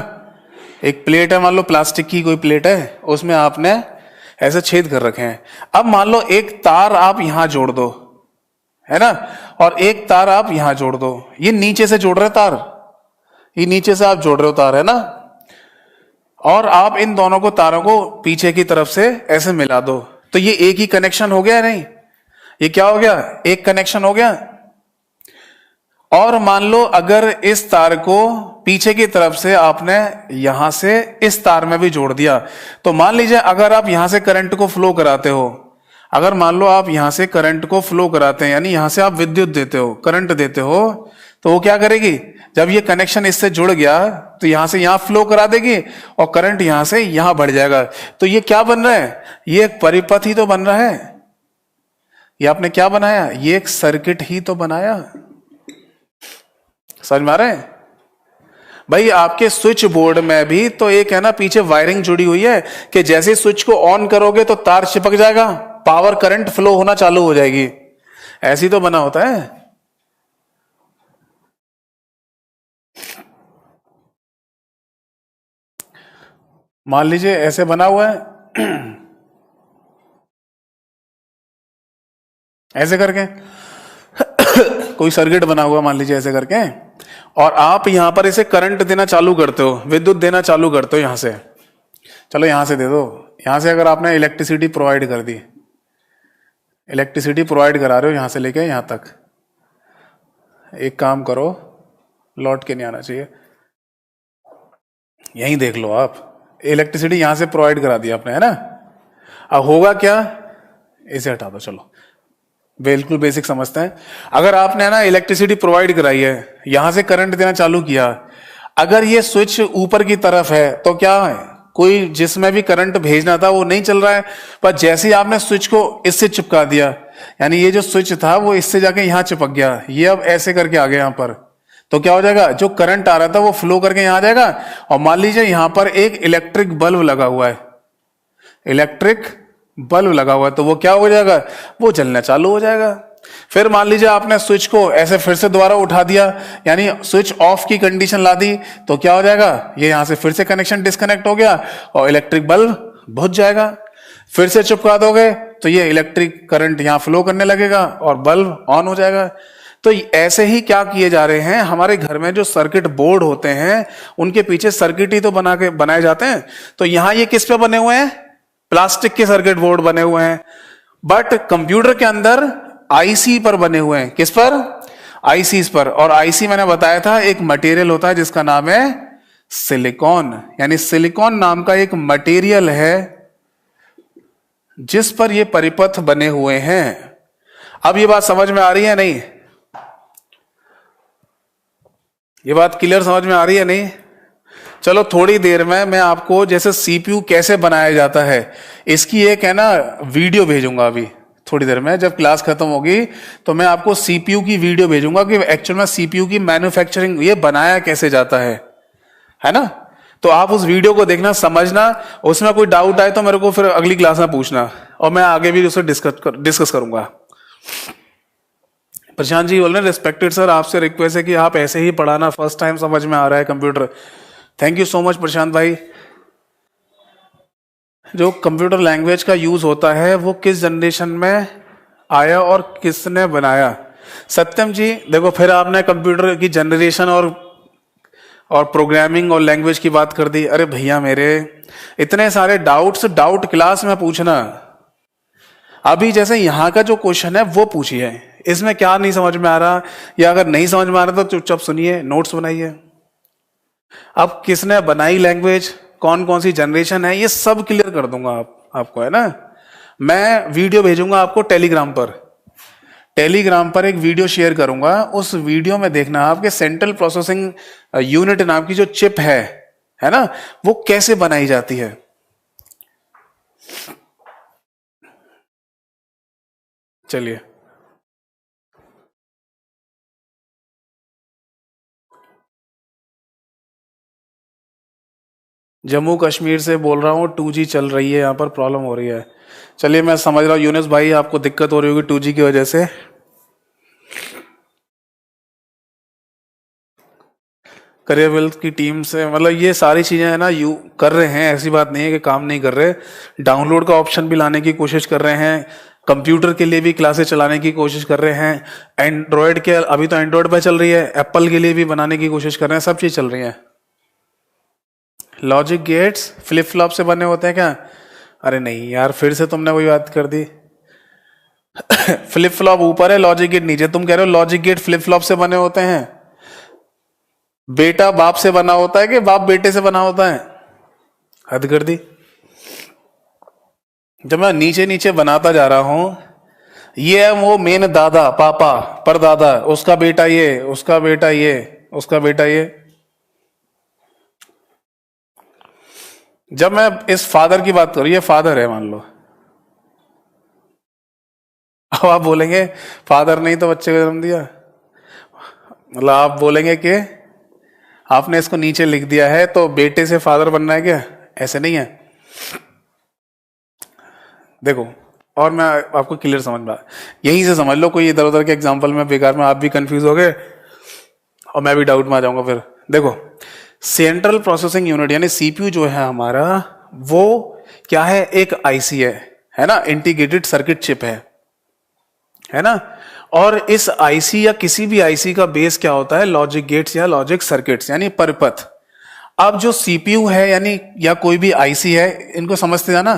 एक प्लेट है, मान लो प्लास्टिक की कोई प्लेट है, उसमें आपने ऐसे छेद कर रखे हैं। अब मान लो एक तार आप यहां जोड़ दो, है ना? और एक तार आप यहां जोड़ दो, ये नीचे से जोड़ रहे तार, ये नीचे से आप जोड़ रहे हो तार, है ना? और आप इन दोनों को तारों को पीछे की तरफ से ऐसे मिला दो, तो ये एक ही कनेक्शन हो गया है नहीं? ये क्या हो गया? एक कनेक्शन हो गया। और मान लो अगर इस तार को पीछे की तरफ से आपने यहां से इस तार में भी जोड़ दिया, तो मान लीजिए अगर आप यहां से करंट को फ्लो कराते हो, अगर मान लो आप यहां से करंट को फ्लो कराते हैं, यानी यहां से आप विद्युत देते हो, करंट देते हो, तो वो क्या करेगी? जब ये कनेक्शन इससे जुड़ गया तो यहां से यहां फ्लो करा देगी और करंट यहां से यहां बढ़ जाएगा। तो ये क्या बन रहा है? ये एक परिपथ ही तो बन रहा है। ये आपने क्या बनाया? ये एक सर्किट ही तो बनाया। समझ में आ रहा है भाई? आपके स्विच बोर्ड में भी तो एक है ना पीछे वायरिंग जुड़ी हुई है कि जैसे स्विच को ऑन करोगे तो तार चिपक जाएगा, पावर करंट फ्लो होना चालू हो जाएगी। ऐसी तो बना होता है। मान लीजिए ऐसे बना हुआ है ऐसे करके कोई सर्किट बना हुआ मान लीजिए ऐसे करके, और आप यहां पर इसे करंट देना चालू करते हो, विद्युत देना चालू करते हो यहां से। चलो यहां से दे दो। यहां से अगर आपने इलेक्ट्रिसिटी प्रोवाइड कर दी, इलेक्ट्रिसिटी प्रोवाइड करा रहे हो यहां से लेके यहां तक, एक काम करो, लौट के नहीं आना चाहिए, यहीं देख लो आप, इलेक्ट्रिसिटी यहां से प्रोवाइड करा दी आपने, है ना? अब होगा क्या? इसे हटा दो। चलो बिल्कुल बेसिक समझते हैं। अगर आपने ना इलेक्ट्रिसिटी प्रोवाइड कराई है, यहां से करंट देना चालू किया, अगर ये स्विच ऊपर की तरफ है तो क्या है? कोई जिसमें भी करंट भेजना था वो नहीं चल रहा है, पर जैसे ही आपने स्विच को इससे चिपका दिया, यानी ये जो स्विच था वो इससे जाके यहां चिपक गया, ये अब ऐसे करके आ गया यहां पर, तो क्या हो जाएगा? जो करंट आ रहा था वो फ्लो करके यहां आ जाएगा। और मान लीजिए यहां पर एक इलेक्ट्रिक बल्ब लगा हुआ है, इलेक्ट्रिक बल्ब लगा हुआ है, तो वो क्या हो जाएगा? वो जलना चालू हो जाएगा। फिर मान लीजिए आपने स्विच को ऐसे फिर से दोबारा उठा दिया, यानी स्विच ऑफ की कंडीशन ला दी, तो क्या हो जाएगा? ये यहां से फिर से कनेक्शन डिस्कनेक्ट हो गया और इलेक्ट्रिक बल्ब बुझ जाएगा। फिर से चिपका दोगे तो ये इलेक्ट्रिक करंट यहां फ्लो करने लगेगा और बल्ब ऑन हो जाएगा। तो ऐसे ही क्या किए जा रहे हैं, हमारे घर में जो सर्किट बोर्ड होते हैं उनके पीछे सर्किट ही तो बनाए जाते हैं। तो यहां ये किस पे बने हुए हैं? प्लास्टिक के सर्किट बोर्ड बने हुए हैं, बट कंप्यूटर के अंदर आईसी पर बने हुए हैं। किस पर? आईसी पर। और आईसी मैंने बताया था एक मटेरियल होता है जिसका नाम है सिलिकॉन, यानी सिलिकॉन नाम का एक मटेरियल है जिस पर ये परिपथ बने हुए हैं। अब ये बात समझ में आ रही है नहीं? ये बात क्लियर समझ में आ रही है नहीं? चलो थोड़ी देर में मैं आपको जैसे सीपीयू कैसे बनाया जाता है इसकी एक है ना वीडियो भेजूंगा। अभी थोड़ी देर में जब क्लास खत्म होगी तो मैं आपको सीपीयू की वीडियो भेजूंगा कि एक्चुअल में सीपीयू की मैन्युफैक्चरिंग ये बनाया कैसे जाता है ना? तो आप उस वीडियो को देखना, समझना, उसमें कोई डाउट आए तो मेरे को फिर अगली क्लास में पूछना और मैं आगे भी उसे डिस्कस करूंगा। प्रशांत जी बोल रहे हैं, रिस्पेक्टेड सर, आपसे रिक्वेस्ट है कि आप ऐसे ही पढ़ाना, फर्स्ट टाइम समझ में आ रहा है computer. Thank you so much Prashant भाई। जो कंप्यूटर लैंग्वेज का यूज होता है वो किस जनरेशन में आया और किसने बनाया? सत्यम जी देखो, फिर आपने कंप्यूटर की जनरेशन और प्रोग्रामिंग और लैंग्वेज की बात कर दी। अरे भैया मेरे, इतने सारे डाउट क्लास में पूछना। अभी जैसे यहाँ का जो क्वेश्चन है वो पूछिए, इसमें क्या नहीं समझ में आ रहा, या अगर नहीं समझ में आ रहा तो चुपचाप सुनिए, नोट्स बनाइए। अब किसने बनाई लैंग्वेज, कौन कौन सी जनरेशन है, ये सब क्लियर कर दूंगा आपको, है ना? मैं वीडियो भेजूंगा आपको टेलीग्राम पर एक वीडियो शेयर करूंगा। उस वीडियो में देखना आपके सेंट्रल प्रोसेसिंग यूनिट नाम की जो चिप है ना, वो कैसे बनाई जाती है। चलिए, जम्मू कश्मीर से बोल रहा हूँ, 2G चल रही है यहाँ पर, प्रॉब्लम हो रही है। चलिए मैं समझ रहा हूँ यूनुस भाई, आपको दिक्कत हो रही होगी 2G की वजह से। करियर वेल्थ की टीम से मतलब ये सारी चीजें है ना यू कर रहे हैं, ऐसी बात नहीं है कि काम नहीं कर रहे। डाउनलोड का ऑप्शन भी लाने की कोशिश कर रहे हैं, कंप्यूटर के लिए भी क्लासेस चलाने की कोशिश कर रहे हैं, एंड्रॉयड के अभी तो एंड्रॉयड पे चल रही है, एप्पल के लिए भी बनाने की कोशिश कर रहे हैं, सब चीज चल रही है। लॉजिक गेट्स फ्लिप फ्लॉप से बने होते हैं क्या? अरे नहीं यार, फिर से तुमने वही बात कर दी। फ्लिप फ्लॉप ऊपर है, लॉजिक गेट नीचे। तुम कह रहे हो लॉजिक गेट फ्लिप फ्लॉप से बने होते हैं। बेटा बाप से बना होता है कि बाप बेटे से बना होता है? हद कर दी। जब मैं नीचे नीचे बनाता जा रहा हूं, ये है वो मेन दादा, पापा, परदादा, उसका बेटा ये, उसका बेटा ये, उसका बेटा ये। जब मैं इस फादर की बात करूं, ये फादर है मान लो। अब आप बोलेंगे फादर नहीं तो बच्चे को जन्म दिया, मतलब आप बोलेंगे कि आपने इसको नीचे लिख दिया है तो बेटे से फादर बनना है क्या? ऐसे नहीं है। देखो, और मैं आपको क्लियर समझ में, यहीं से समझ लो। कोई इधर उधर के एग्जांपल में बेकार में आप भी कंफ्यूज हो गए और मैं भी डाउट में आ जाऊंगा फिर। देखो, सेंट्रल प्रोसेसिंग यूनिट यानी सीपीयू जो है हमारा, वो क्या है? एक आईसी है ना, इंटीग्रेटेड सर्किट चिप है ना। और इस आईसी या किसी भी आईसी का बेस क्या होता है? लॉजिक गेट्स या लॉजिक सर्किट्स यानी परिपथ। अब जो सीपीयू है यानी या कोई भी आईसी है, इनको समझते हैं ना,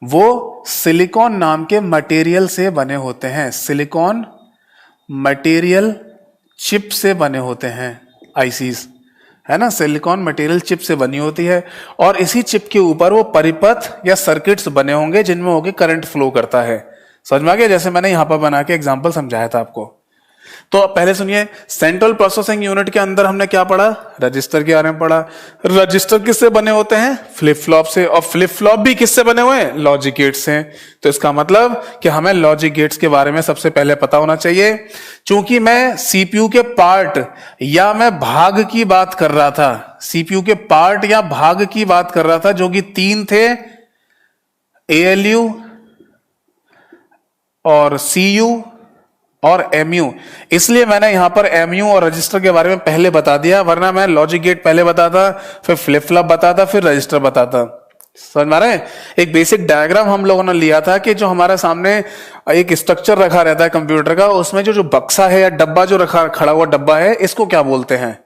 वो सिलिकॉन नाम के मटेरियल से बने होते हैं। सिलिकॉन मटेरियल चिप से बने होते हैं आईसीज, है ना। सिलिकॉन मटेरियल चिप से बनी होती है और इसी चिप के ऊपर वो परिपथ या सर्किट्स बने होंगे जिनमें होके करंट फ्लो करता है। समझ में आ गया? जैसे मैंने यहां पर बना के एग्जांपल समझाया था आपको। तो पहले सुनिए, सेंट्रल प्रोसेसिंग यूनिट के अंदर हमने क्या पढ़ा? रजिस्टर के बारे में पढ़ा। रजिस्टर किससे बने होते हैं? फ्लिप फ्लॉप से। और फ्लिप फ्लॉप भी किससे बने हुए हैं? लॉजिक गेट्स से। तो इसका मतलब कि हमें लॉजिक गेट्स के बारे में सबसे पहले पता होना चाहिए। चूंकि मैं सीपीयू के पार्ट या मैं भाग की बात कर रहा था, सीपीयू के पार्ट या भाग की बात कर रहा था, जो कि 3 थे, एएलयू और सीयू और एमयू। इसलिए मैंने यहां पर एमयू और रजिस्टर के बारे में पहले बता दिया, वरना मैं लॉजिक गेट पहले बताता, फिर फ्लिप फ्लॉप बताता, फिर रजिस्टर बताता। समझ में आ रहा है? एक बेसिक डायग्राम हम लोगों ने लिया था कि जो हमारे सामने एक स्ट्रक्चर रखा रहता है कंप्यूटर का, उसमें जो बक्सा है या डब्बा जो रखा खड़ा हुआ डब्बा है, इसको क्या बोलते हैं?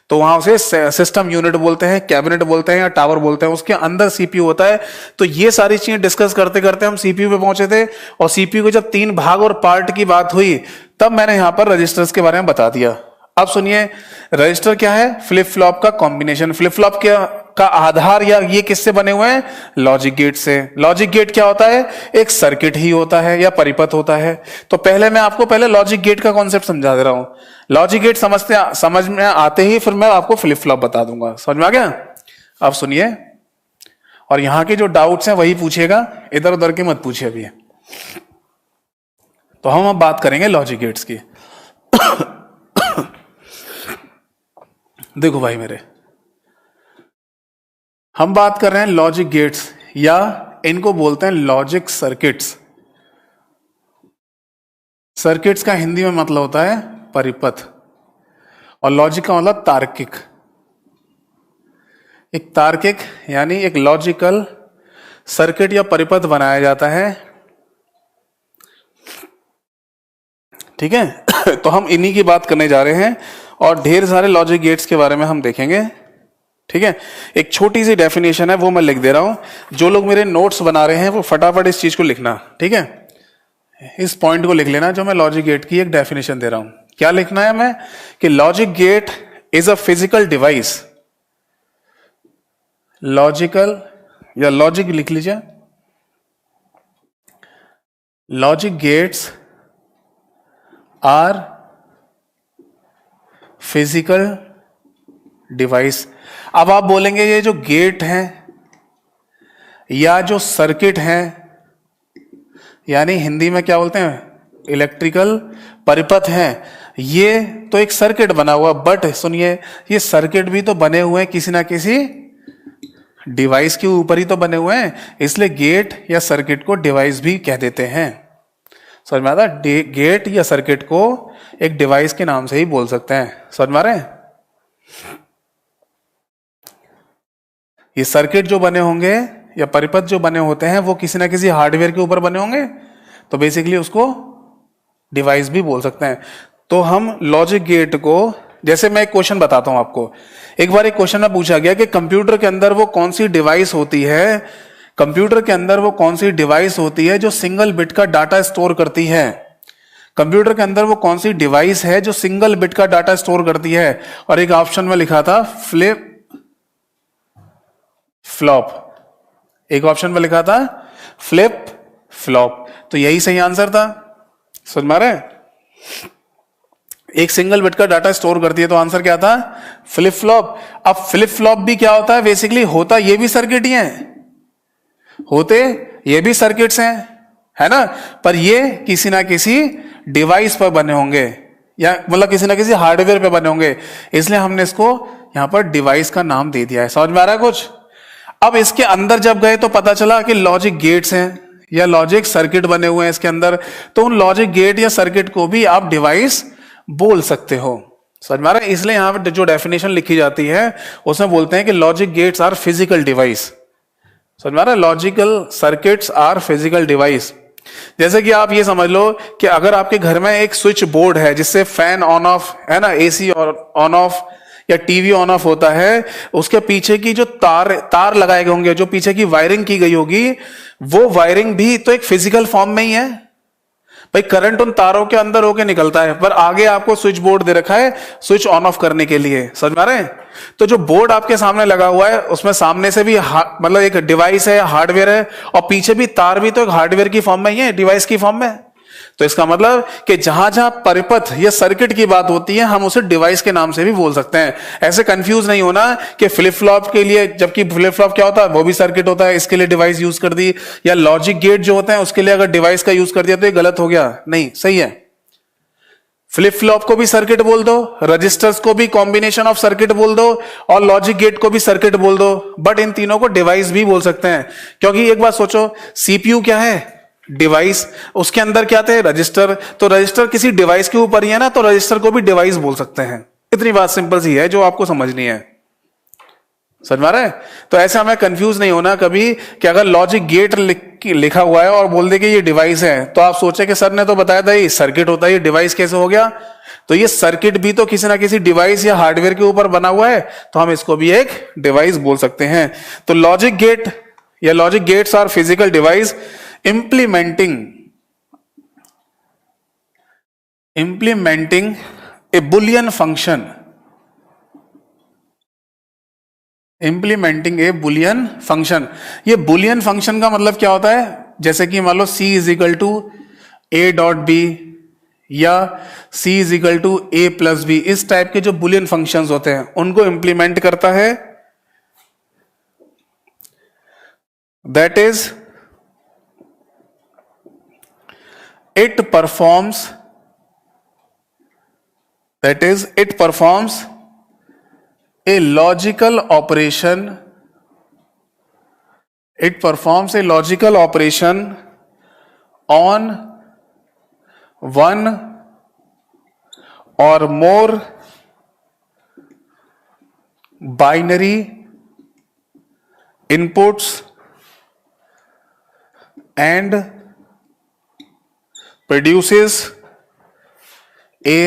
तो वहां उसे सिस्टम यूनिट बोलते हैं, कैबिनेट बोलते हैं या टावर बोलते हैं। उसके अंदर सीपीयू होता है। तो ये सारी चीजें डिस्कस करते करते हम सीपीयू पे पहुंचे थे, और सीपीयू के जब 3 भाग और पार्ट की बात हुई, तब मैंने यहां पर रजिस्टर्स के बारे में बता दिया। अब सुनिए, रजिस्टर क्या है? फ्लिप फ्लॉप का कॉम्बिनेशन। फ्लिप फ्लॉप का आधार या ये किससे बने हुए हैं? लॉजिक गेट से। लॉजिक गेट क्या होता है? एक सर्किट ही होता है या परिपथ होता है। तो पहले मैं आपको लॉजिक गेट का कॉन्सेप्ट समझा दे रहा हूं। लॉजिक गेट समझ में आते ही फिर मैं आपको फ्लिप फ्लॉप बता दूंगा। समझ में आ गया? अब सुनिए, और यहां के जो डाउट्स हैं वही पूछिएगा, इधर उधर के मत पूछिए अभी। तो हम अब बात करेंगे लॉजिक गेट्स की। देखो भाई मेरे, हम बात कर रहे हैं लॉजिक गेट्स, या इनको बोलते हैं लॉजिक सर्किट्स। सर्किट्स का हिंदी में मतलब होता है परिपथ, और लॉजिक का मतलब तार्किक। एक तार्किक यानी एक लॉजिकल सर्किट या परिपथ बनाया जाता है। ठीक है? तो हम इन्हीं की बात करने जा रहे हैं, और ढेर सारे लॉजिक गेट्स के बारे में हम देखेंगे। ठीक है? एक छोटी सी डेफिनेशन है, वो मैं लिख दे रहा हूं। जो लोग मेरे नोट्स बना रहे हैं वो फटाफट इस चीज को लिखना। ठीक है? इस पॉइंट को लिख लेना, जो मैं लॉजिक गेट की एक डेफिनेशन दे रहा हूं। क्या लिखना है मैं? कि logic gate is a physical device. Logical या लॉजिक लिख लीजिए। Logic gates are physical device. अब आप बोलेंगे ये जो गेट है या जो सर्किट है, यानी हिंदी में क्या बोलते हैं? इलेक्ट्रिकल परिपथ है, ये तो एक सर्किट बना हुआ। बट सुनिए, ये सर्किट भी तो बने हुए हैं किसी ना किसी डिवाइस के ऊपर ही तो बने हुए हैं, इसलिए गेट या सर्किट को डिवाइस भी कह देते हैं। समझ में आता है? गेट या सर्किट को एक डिवाइस के नाम से ही बोल सकते हैं। समझ में आ रहे हैं? ये सर्किट जो बने होंगे या परिपथ जो बने होते हैं, वो किसी ना किसी हार्डवेयर के ऊपर बने होंगे, तो बेसिकली उसको डिवाइस भी बोल सकते हैं। तो हम लॉजिक गेट को जैसे मैं एक क्वेश्चन बताता हूं आपको। एक बार एक क्वेश्चन में पूछा गया कि कंप्यूटर के अंदर वो कौन सी डिवाइस होती है, कंप्यूटर के अंदर वो कौन सी डिवाइस होती है जो सिंगल बिट का डाटा स्टोर करती है। कंप्यूटर के अंदर वो कौन सी डिवाइस है जो सिंगल बिट का डाटा स्टोर करती है, और एक ऑप्शन में लिखा था फ्लिप फ्लॉप, एक ऑप्शन में लिखा था फ्लिप फ्लॉप। तो यही सही आंसर था। समझ में आ रहा है? एक सिंगल बिट का डाटा स्टोर करती है, तो आंसर क्या था? Flip flop. अब फ्लिप फ्लॉप भी क्या होता है? बेसिकली होता ये भी सर्किट ही है, होते ये भी सर्किट्स हैं, है ना, पर ये किसी ना किसी डिवाइस पर बने होंगे, या मतलब किसी ना किसी हार्डवेयर पे बने होंगे, इसलिए हमने इसको यहां पर डिवाइस का नाम दे दिया है। समझ में आ रहा है कुछ? अब इसके अंदर जब गए तो पता चला कि लॉजिक गेट्स हैं या लॉजिक सर्किट बने हुए हैं इसके अंदर, तो उन लॉजिक गेट या सर्किट को भी आप डिवाइस बोल सकते हो। समझ में आ रहा है? इसलिए यहां पर जो डेफिनेशन लिखी जाती है उसमें बोलते हैं कि logic gates are physical device. समझ में आ रहा है? Logical circuits are physical device. जैसे कि आप ये समझ लो कि अगर आपके घर में एक स्विच बोर्ड है जिससे फैन ऑन ऑफ है ना, एसी ऑन ऑफ या टीवी ऑन ऑफ होता है, उसके पीछे की जो तार लगाए गए होंगे, जो पीछे की वायरिंग की गई होगी, वो वायरिंग भी तो एक फिजिकल फॉर्म में ही है। भाई करंट उन तारों के अंदर होके निकलता है, पर आगे आपको स्विच बोर्ड दे रखा है स्विच ऑन ऑफ करने के लिए। समझ में आ रहे हैं? तो जो बोर्ड आपके सामने लगा हुआ है उसमें सामने से भी मतलब एक डिवाइस है, हार्डवेयर है, और पीछे भी तार भी तो एक हार्डवेयर की फॉर्म में ही है, डिवाइस की फॉर्म में। तो इसका मतलब कि जहां जहां परिपथ या सर्किट की बात होती है हम उसे डिवाइस के नाम से भी बोल सकते हैं। ऐसे कंफ्यूज नहीं होना कि फ्लिप फ्लॉप के लिए, जबकि फ्लिप फ्लॉप क्या होता है? वो भी सर्किट होता है, इसके लिए डिवाइस यूज कर दी, या लॉजिक गेट जो होते हैं उसके लिए अगर डिवाइस का यूज कर दिया तो ये गलत हो गया। नहीं, सही है। फ्लिप फ्लॉप को भी सर्किट बोल दो, रजिस्टर्स को भी कॉम्बिनेशन ऑफ सर्किट बोल दो, और लॉजिक गेट को भी सर्किट बोल दो, बट इन तीनों को डिवाइस भी बोल सकते हैं। क्योंकि एक बात सोचो, सीपीयू क्या है? डिवाइस। उसके अंदर क्या थे? रजिस्टर। तो रजिस्टर किसी डिवाइस के ऊपर ही है ना, तो रजिस्टर को भी डिवाइस बोल सकते हैं। इतनी बात सिंपल सी है जो आपको समझनी है। समझ में आ रहा है? तो ऐसे हमें कंफ्यूज नहीं होना कभी कि अगर लॉजिक गेट लिखा हुआ है और बोल दे कि ये डिवाइस है, तो आप सोचे कि सर ने तो बताया था ये सर्किट होता है, ये डिवाइस कैसे हो गया? तो ये सर्किट भी तो किसी ना किसी डिवाइस या हार्डवेयर के ऊपर बना हुआ है, तो हम इसको भी एक डिवाइस बोल सकते हैं। तो लॉजिक गेट या logic gates are physical device implementing a boolean function, implementing a boolean function। ये boolean function का मतलब क्या होता है? जैसे कि मान लो c is equal to a dot B या c is equal to a plus B, इस टाइप के जो boolean functions होते हैं उनको इंप्लीमेंट करता है। That is it performs a logical operation, on one or more binary inputs and produces a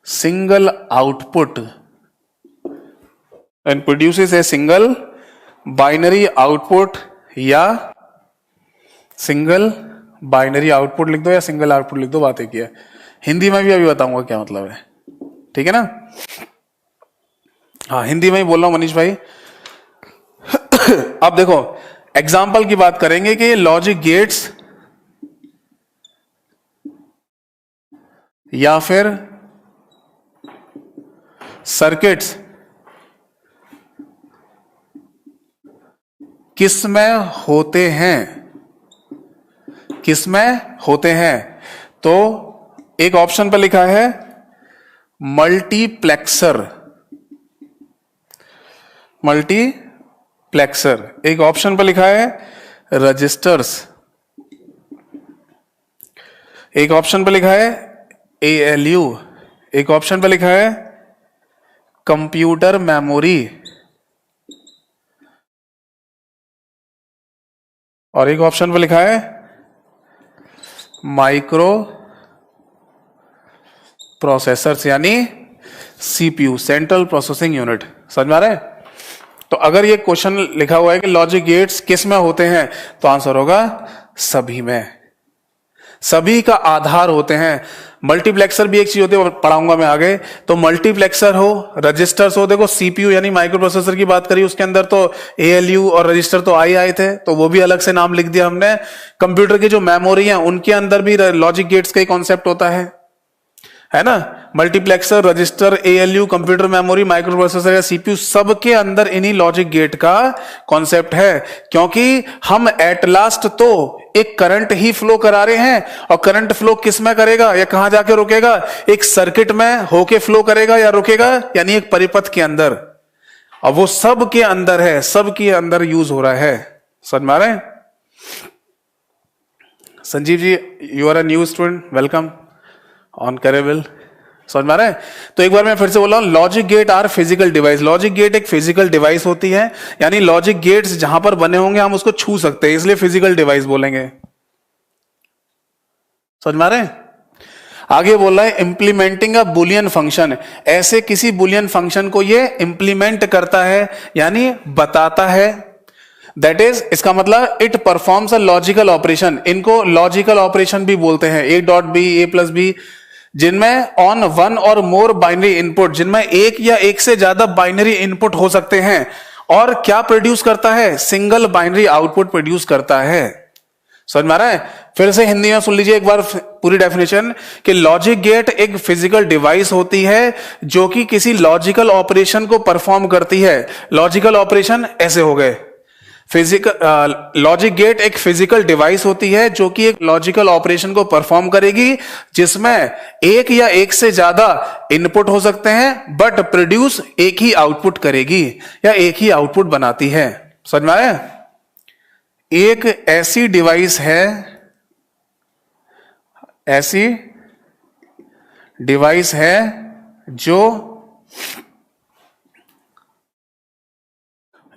single output and produces a single binary output, या single binary output लिख दो या सिंगल आउटपुट लिख दो, बात एक ही है। हिंदी में भी अभी बताऊंगा क्या मतलब है, ठीक है ना? हाँ, हिंदी में ही बोल रहा हूं मनीष भाई। अब देखो एग्जाम्पल की बात करेंगे कि लॉजिक गेट्स या फिर सर्किट्स किसमें होते हैं, किसमें होते हैं? तो एक ऑप्शन पर लिखा है मल्टीप्लेक्सर, एक ऑप्शन पर लिखा है रजिस्टर्स, एक ऑप्शन पर लिखा है ALU, एक ऑप्शन पर लिखा है कंप्यूटर मेमोरी, और एक ऑप्शन पर लिखा है माइक्रो प्रोसेसर्स यानी सीपीयू, सेंट्रल प्रोसेसिंग यूनिट। समझ में आ रहा है? तो अगर ये क्वेश्चन लिखा हुआ है कि लॉजिक गेट्स किस में होते हैं, तो आंसर होगा सभी में। सभी का आधार होते हैं। मल्टीप्लेक्सर भी एक चीज होती है, पढ़ाऊंगा मैं आगे। तो मल्टीप्लेक्सर हो, रजिस्टर्स हो, देखो सीपीयू यानी माइक्रो प्रोसेसर की बात करी, उसके अंदर तो एएलयू और रजिस्टर तो आए थे, तो वो भी अलग से नाम लिख दिया हमने। कंप्यूटर की जो मेमोरी है उनके अंदर भी लॉजिक गेट्स का ही कॉन्सेप्ट होता है ना। Multiplexer, register, ALU, computer memory, micro processor या सीपीयू, सबके अंदर इन्हीं लॉजिक गेट का कॉन्सेप्ट है। क्योंकि हम एट लास्ट तो एक करंट ही फ्लो करा रहे हैं, और करंट फ्लो किस में करेगा या कहां जाके रुकेगा? एक सर्किट में होके फ्लो करेगा या रुकेगा, यानी एक परिपथ के अंदर। और वो सब के अंदर है, सब के अंदर यूज हो रहा है। समझ में आ रहे हैं? Sanjeev ji, you are a new student, welcome on Careerwill. समझ में आ रहा है? तो एक बार मैं फिर से बोल रहा हूं, logic gate are physical device. Logic gate एक फिजिकल डिवाइस होती है, यानी लॉजिक गेट्स जहां पर बने होंगे हम उसको छू सकते हैं, इसलिए फिजिकल डिवाइस बोलेंगे। समझ में आ रहे हैं? आगे बोल रहा है इंप्लीमेंटिंग अ बुलियन फंक्शन। ऐसे किसी बुलियन फंक्शन को ये इंप्लीमेंट करता है, यानी बताता है। दैट इज, इसका मतलब it performs a logical operation. इनको लॉजिकल ऑपरेशन भी बोलते हैं, A dot B, A plus B, जिनमें ऑन वन और मोर बाइनरी इनपुट, जिनमें एक या एक से ज्यादा बाइनरी इनपुट हो सकते हैं। और क्या प्रोड्यूस करता है? सिंगल बाइनरी आउटपुट प्रोड्यूस करता है। समझ में आ रहा है? फिर से हिंदी में सुन लीजिए एक बार पूरी डेफिनेशन, कि लॉजिक गेट एक फिजिकल डिवाइस होती है जो कि किसी लॉजिकल ऑपरेशन को परफॉर्म करती है। लॉजिकल ऑपरेशन ऐसे हो गए। फिजिकल लॉजिक गेट एक फिजिकल डिवाइस होती है जो कि एक लॉजिकल ऑपरेशन को परफॉर्म करेगी, जिसमें एक या एक से ज्यादा इनपुट हो सकते हैं, बट प्रोड्यूस एक ही आउटपुट करेगी या एक ही आउटपुट बनाती है। समझ में आया? एक ऐसी डिवाइस है, ऐसी डिवाइस है जो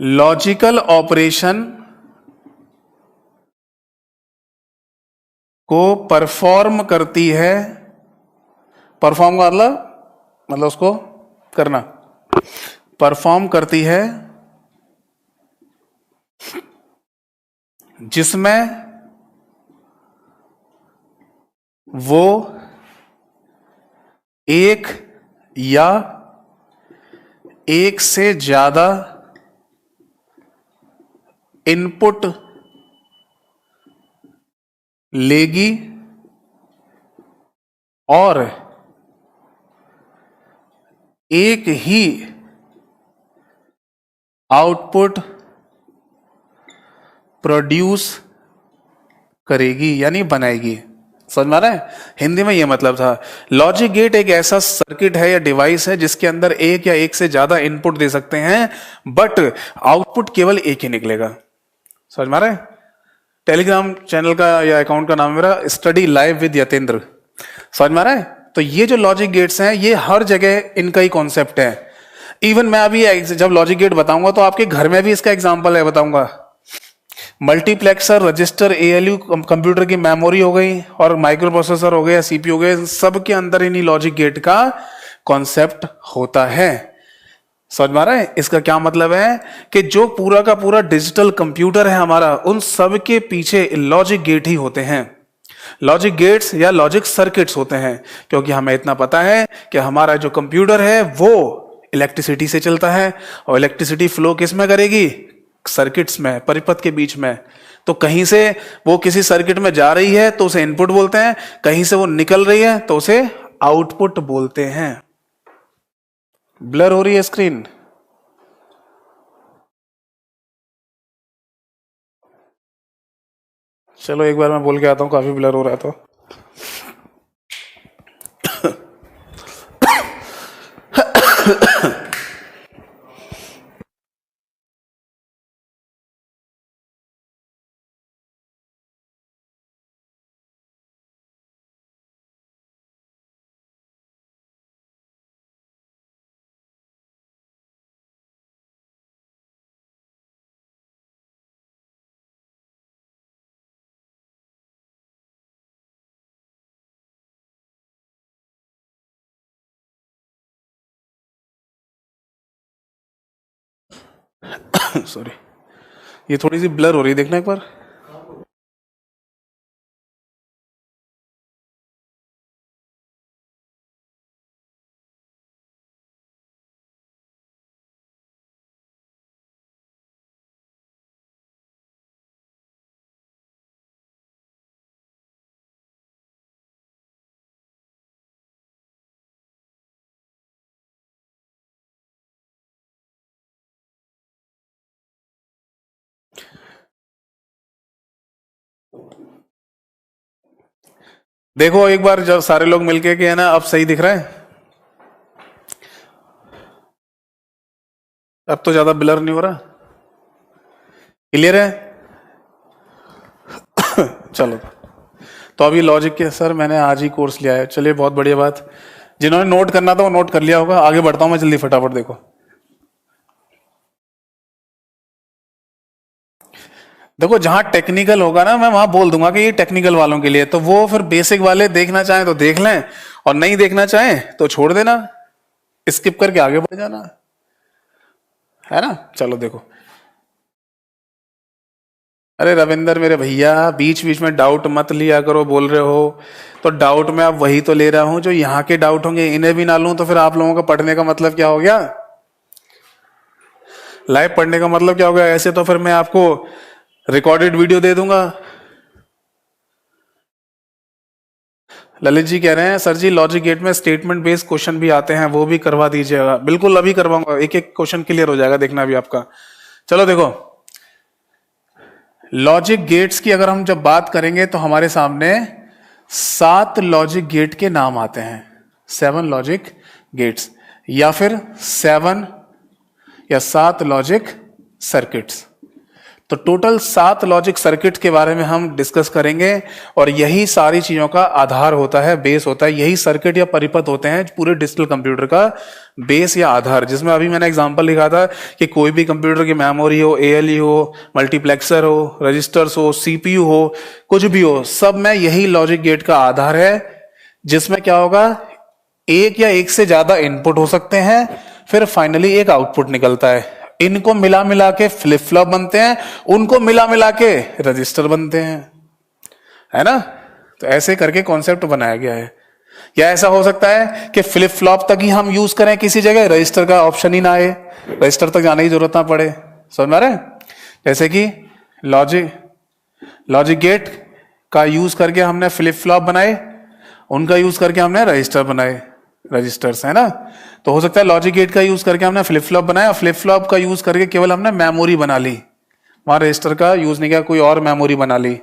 लॉजिकल ऑपरेशन को परफॉर्म करती है। परफॉर्म का मतलब उसको करना, परफॉर्म करती है, जिसमें वो एक या एक से ज्यादा इनपुट लेगी और एक ही आउटपुट प्रोड्यूस करेगी, यानी बनाएगी। समझ में आ रहा है? हिंदी में यह मतलब था। लॉजिक गेट एक ऐसा सर्किट है या डिवाइस है जिसके अंदर एक या एक से ज्यादा इनपुट दे सकते हैं, बट आउटपुट केवल एक ही निकलेगा। समझ में आ रहा है? टेलीग्राम चैनल का या अकाउंट का नाम है मेरा, स्टडी लाइव विद यतेंद्र। समझ में आ रहा है? तो ये जो लॉजिक गेट्स हैं, ये हर जगह इनका ही कॉन्सेप्ट है। इवन मैं अभी जब लॉजिक गेट बताऊंगा तो आपके घर में भी इसका एग्जांपल है, बताऊंगा। मल्टीप्लेक्सर, रजिस्टर, एएलयू, कंप्यूटर की मेमोरी हो गई, और माइक्रो प्रोसेसर हो गया, सीपीयू हो गए, सब के अंदर इन्हीं लॉजिक गेट का कॉन्सेप्ट होता है। समझ में आ रहा है? इसका क्या मतलब है कि जो पूरा का पूरा डिजिटल कंप्यूटर है हमारा, उन सब के पीछे लॉजिक गेट ही होते हैं। लॉजिक गेट्स या लॉजिक सर्किट्स होते हैं, क्योंकि हमें इतना पता है कि हमारा जो कंप्यूटर है वो इलेक्ट्रिसिटी से चलता है, और इलेक्ट्रिसिटी फ्लो किस में करेगी? सर्किट्स में, परिपथ के बीच में। तो कहीं से वो किसी सर्किट में जा रही है तो उसे इनपुट बोलते हैं, कहीं से वो निकल रही है तो उसे आउटपुट बोलते हैं। ब्लर हो रही है स्क्रीन? चलो एक बार मैं बोल के आता हूं, काफी ब्लर हो रहा है तो सॉरी, ये थोड़ी सी ब्लर हो रही है, देखना एक बार। देखो एक बार जब सारे लोग मिलके के है ना, अब सही दिख रहा है, अब तो ज्यादा ब्लर नहीं हो रहा, क्लियर है। चलो, तो अभी लॉजिक के सर मैंने आज ही कोर्स लिया है, चलिए बहुत बढ़िया बात। जिन्होंने नोट करना था वो नोट कर लिया होगा। आगे बढ़ता हूं मैं जल्दी फटाफट। देखो जहां टेक्निकल होगा ना, मैं वहां बोल दूंगा कि ये टेक्निकल वालों के लिए, तो वो फिर बेसिक वाले देखना चाहें तो देख लें, और नहीं देखना चाहें तो छोड़ देना, स्किप करके आगे बढ़ जाना, है ना। चलो देखो, अरे रविंदर मेरे भैया, बीच बीच में डाउट मत लिया करो, बोल रहे हो तो डाउट में अब वही तो ले रहा हूं जो यहाँ के डाउट होंगे, इन्हें भी ना लूं तो फिर आप लोगों का पढ़ने का मतलब क्या हो गया, लाइव पढ़ने का मतलब क्या हो गया। ऐसे तो फिर मैं आपको रिकॉर्डेड वीडियो दे दूंगा। ललित जी कह रहे हैं सर जी लॉजिक गेट में स्टेटमेंट बेस्ड क्वेश्चन भी आते हैं, वो भी करवा दीजिएगा। बिल्कुल अभी करवाऊंगा, एक एक क्वेश्चन क्लियर हो जाएगा, देखना भी आपका। चलो देखो, लॉजिक गेट्स की अगर हम जब बात करेंगे तो हमारे सामने 7 लॉजिक गेट के नाम आते हैं, 7 लॉजिक गेट्स, या फिर 7 या 7 लॉजिक सर्किट्स। तो टोटल 7 लॉजिक सर्किट के बारे में हम डिस्कस करेंगे, और यही सारी चीजों का आधार होता है, बेस होता है। यही सर्किट या परिपथ होते हैं पूरे डिजिटल कंप्यूटर का बेस या आधार, जिसमें अभी मैंने एग्जांपल लिखा था कि कोई भी कंप्यूटर की मेमोरी हो, एएलयू हो, मल्टीप्लेक्सर हो, रजिस्टर्स हो, सीपीयू हो, कुछ भी हो, सब में यही लॉजिक गेट का आधार है, जिसमें क्या होगा, एक या एक से ज्यादा इनपुट हो सकते हैं, फिर फाइनली एक आउटपुट निकलता है। इनको मिला मिला के फ्लिप फ्लॉप बनते हैं, उनको मिला मिला के रजिस्टर बनते हैं, है ना। तो ऐसे करके कॉन्सेप्ट बनाया गया है। या ऐसा हो सकता है कि फ्लिप फ्लॉप तक ही हम यूज करें किसी जगह, रजिस्टर का ऑप्शन ही ना आए, रजिस्टर तक जाने की जरूरत ना पड़े, समझ में आ रहा है। जैसे कि लॉजिक गेट का यूज करके हमने फ्लिप फ्लॉप बनाए, उनका यूज करके हमने रजिस्टर बनाए, रजिस्टर्स, है ना। तो हो सकता है लॉजिक गेट का यूज करके हमने फ्लिप फ्लॉप बनाया, फ्लिप फ्लॉप का यूज करके केवल हमने मेमोरी बना ली, वहां रजिस्टर का यूज नहीं किया, कोई और मेमोरी बना ली।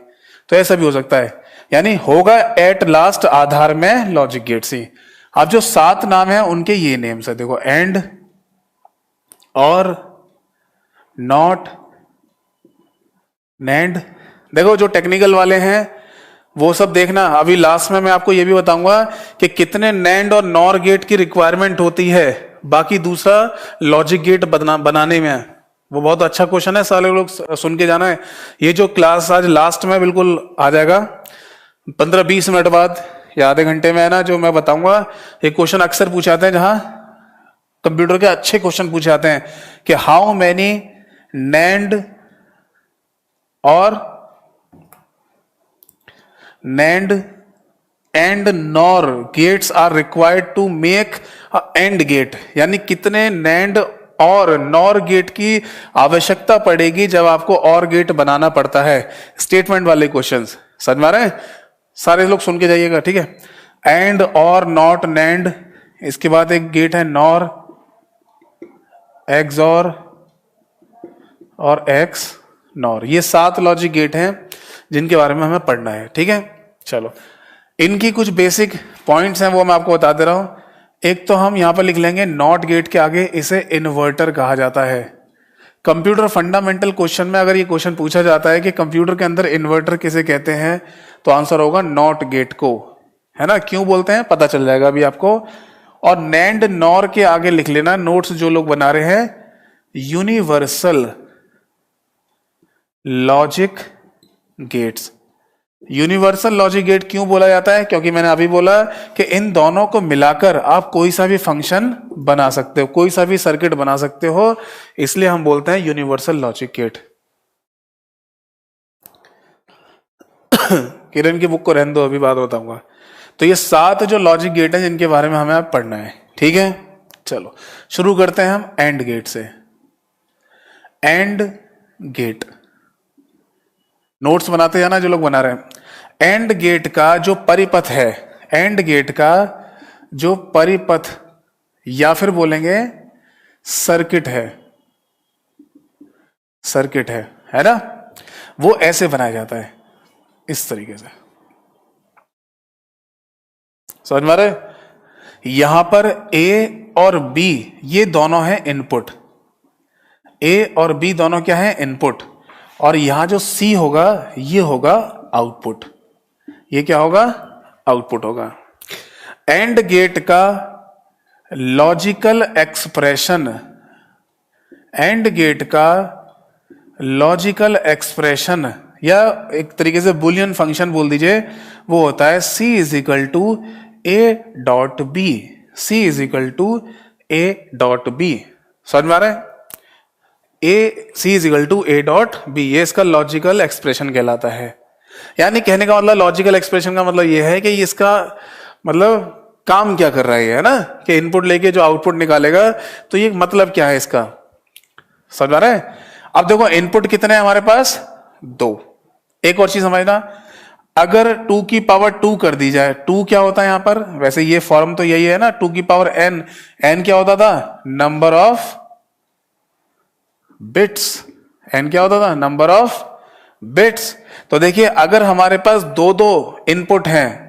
तो ऐसा भी हो सकता है, यानी होगा एट लास्ट आधार में लॉजिक गेट से। अब जो 7 नाम है उनके ये नेम्स है, देखो, एंड, और, नॉट, नैंड। देखो जो टेक्निकल वाले हैं वो सब देखना, अभी लास्ट में मैं आपको ये भी बताऊंगा कि कितने नैंड और नॉर गेट की रिक्वायरमेंट होती है बाकी दूसरा लॉजिक गेट बनाने में। वो बहुत अच्छा क्वेश्चन है, सारे लोग सुन के जाना है। ये जो क्लास आज लास्ट में बिल्कुल आ जाएगा 15-20 मिनट बाद या आधे घंटे में, है ना, जो मैं बताऊंगा। ये क्वेश्चन अक्सर पूछे जाते हैं, जहां कंप्यूटर के अच्छे क्वेश्चन पूछे जाते हैं कि हाउ मैनी नैंड और NAND and NOR gates are required to make a AND gate, यानी कितने नैंड और नॉर गेट की आवश्यकता पड़ेगी जब आपको और गेट बनाना पड़ता है। स्टेटमेंट वाले क्वेश्चंस समझ में आ रहे हैं, सारे लोग सुन के जाइएगा, ठीक है। एंड, और, नॉट, नैंड, इसके बाद एक गेट है नॉर, एक्सॉर और एक्स नॉर। ये 7 लॉजिक गेट हैं जिनके बारे में हमें पढ़ना है, ठीक है। चलो, इनकी कुछ बेसिक पॉइंट्स हैं वो मैं आपको बता दे रहा हूं। एक तो हम यहां पर लिख लेंगे नॉट गेट के आगे इसे इन्वर्टर कहा जाता है। कंप्यूटर फंडामेंटल क्वेश्चन में अगर ये क्वेश्चन पूछा जाता है कि कंप्यूटर के अंदर इन्वर्टर किसे कहते हैं, तो आंसर होगा नॉट गेट को, है ना। क्यों बोलते हैं पता चल जाएगा अभी आपको। और नैंड नॉर के आगे लिख लेना, नोट्स जो लोग बना रहे हैं, universal logic gates. Universal logic gate क्यों बोला जाता है, क्योंकि मैंने अभी बोला कि इन दोनों को मिलाकर आप कोई सा भी फंक्शन बना सकते हो, कोई सा भी सर्किट बना सकते हो, इसलिए हम बोलते हैं यूनिवर्सल लॉजिक गेट। किरण की बुक को रहने दो, अभी बात बताऊंगा। तो ये 7 जो लॉजिक गेट हैं जिनके बारे में हमें अब पढ़ना है, ठीक है। चलो शुरू करते हैं हम एंड गेट से। एंड गेट नोट्स बनाते जाना जो लोग बना रहे हैं। एंड गेट का जो परिपथ है, एंड गेट का जो परिपथ या फिर बोलेंगे सर्किट है, सर्किट है ना, वो ऐसे बनाया जाता है, इस तरीके से। समझ में आ रहा है? यहां पर ए और बी ये दोनों हैं इनपुट, ए और बी दोनों क्या है, इनपुट, और यहां जो सी होगा ये होगा आउटपुट, ये क्या होगा, आउटपुट होगा। एंड गेट का लॉजिकल एक्सप्रेशन, एंड गेट का लॉजिकल एक्सप्रेशन या एक तरीके से बुलियन फंक्शन बोल दीजिए, वो होता है C is equal to A dot B, C is equal to A dot B. समझ में आ रहा है? A C is equal to A dot B, ये इसका लॉजिकल एक्सप्रेशन कहलाता है। यानी कहने का मतलब लॉजिकल एक्सप्रेशन का मतलब ये है कि इसका मतलब काम क्या कर रहा है ना, कि इनपुट लेके जो आउटपुट निकालेगा, तो ये मतलब क्या है इसका। समझ आ रहा है? अब देखो इनपुट कितने हैं हमारे पास, 2। एक और चीज समझना, अगर 2 की पावर 2 कर दी जाए, 2 क्या होता है यहां पर, वैसे ये फॉर्म तो यही है ना, 2 की पावर n, n क्या होता था, नंबर ऑफ बिट्स, n क्या होता था, नंबर ऑफ बिट्स। तो देखिए अगर हमारे पास 2 इनपुट हैं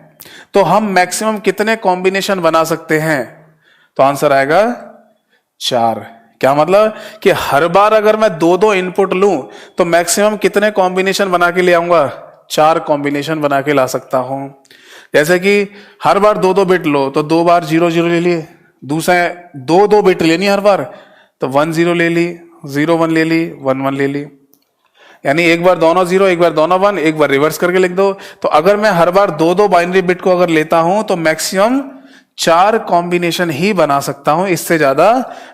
तो हम मैक्सिमम कितने कॉम्बिनेशन बना सकते हैं, तो आंसर आएगा 4। क्या मतलब कि हर बार अगर मैं 2 इनपुट लूं तो मैक्सिमम कितने कॉम्बिनेशन बना के ले आऊंगा, 4 कॉम्बिनेशन बना के ला सकता हूं। जैसे कि हर बार 2 बिट लो तो 2 बार 0 0 ले लिए, दूसरा 2 बिट लेनी हर बार, तो 1 0 ले ली, 0 1 ले ली, 1 1 ले ली, यानी एक बार दोनों 0, एक बार दोनों 1, एक बार रिवर्स करके लिख दो। तो अगर मैं हर बार 2 बाइनरी बिट को अगर लेता हूं तो मैक्सिमम 4 कॉम्बिनेशन ही बना सकता हूं, इससे ज्यादा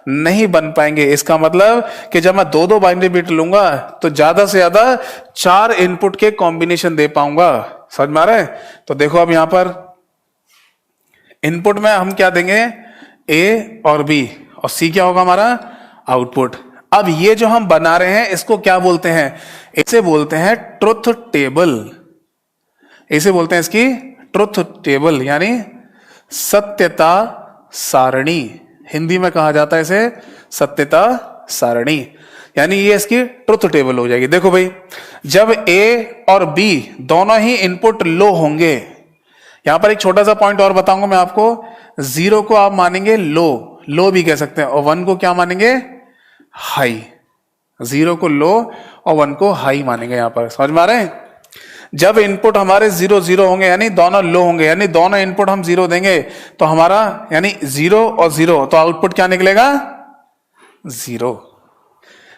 नहीं बन पाएंगे। इसका मतलब कि जब मैं 2 बाइनरी बिट लूंगा तो ज्यादा से ज्यादा 4 इनपुट के कॉम्बिनेशन दे पाऊंगा। समझ में आ रहा है? तो देखो अब यहां पर इनपुट में हम क्या देंगे, ए और बी, और सी क्या होगा हमारा, आउटपुट। अब ये जो हम बना रहे हैं इसको क्या बोलते हैं, इसे बोलते हैं ट्रुथ टेबल, इसे बोलते हैं इसकी ट्रुथ टेबल, यानी सत्यता सारणी, हिंदी में कहा जाता है इसे सत्यता सारणी, यानी ये इसकी ट्रुथ टेबल हो जाएगी। देखो भाई, जब ए और बी दोनों ही इनपुट लो होंगे, यहां पर एक छोटा सा पॉइंट और बताऊंगा मैं आपको, 0 को आप मानेंगे लो, लो भी कह सकते हैं, और 1 को क्या मानेंगे, हाई। 0 को लो और 1 को हाई मानेंगे यहां पर। समझ में आ रहे हैं? जब इनपुट हमारे 0 0 होंगे, यानी दोनों लो होंगे, यानी दोनों इनपुट हम 0 देंगे, तो हमारा यानी 0 और 0, तो आउटपुट क्या निकलेगा, 0।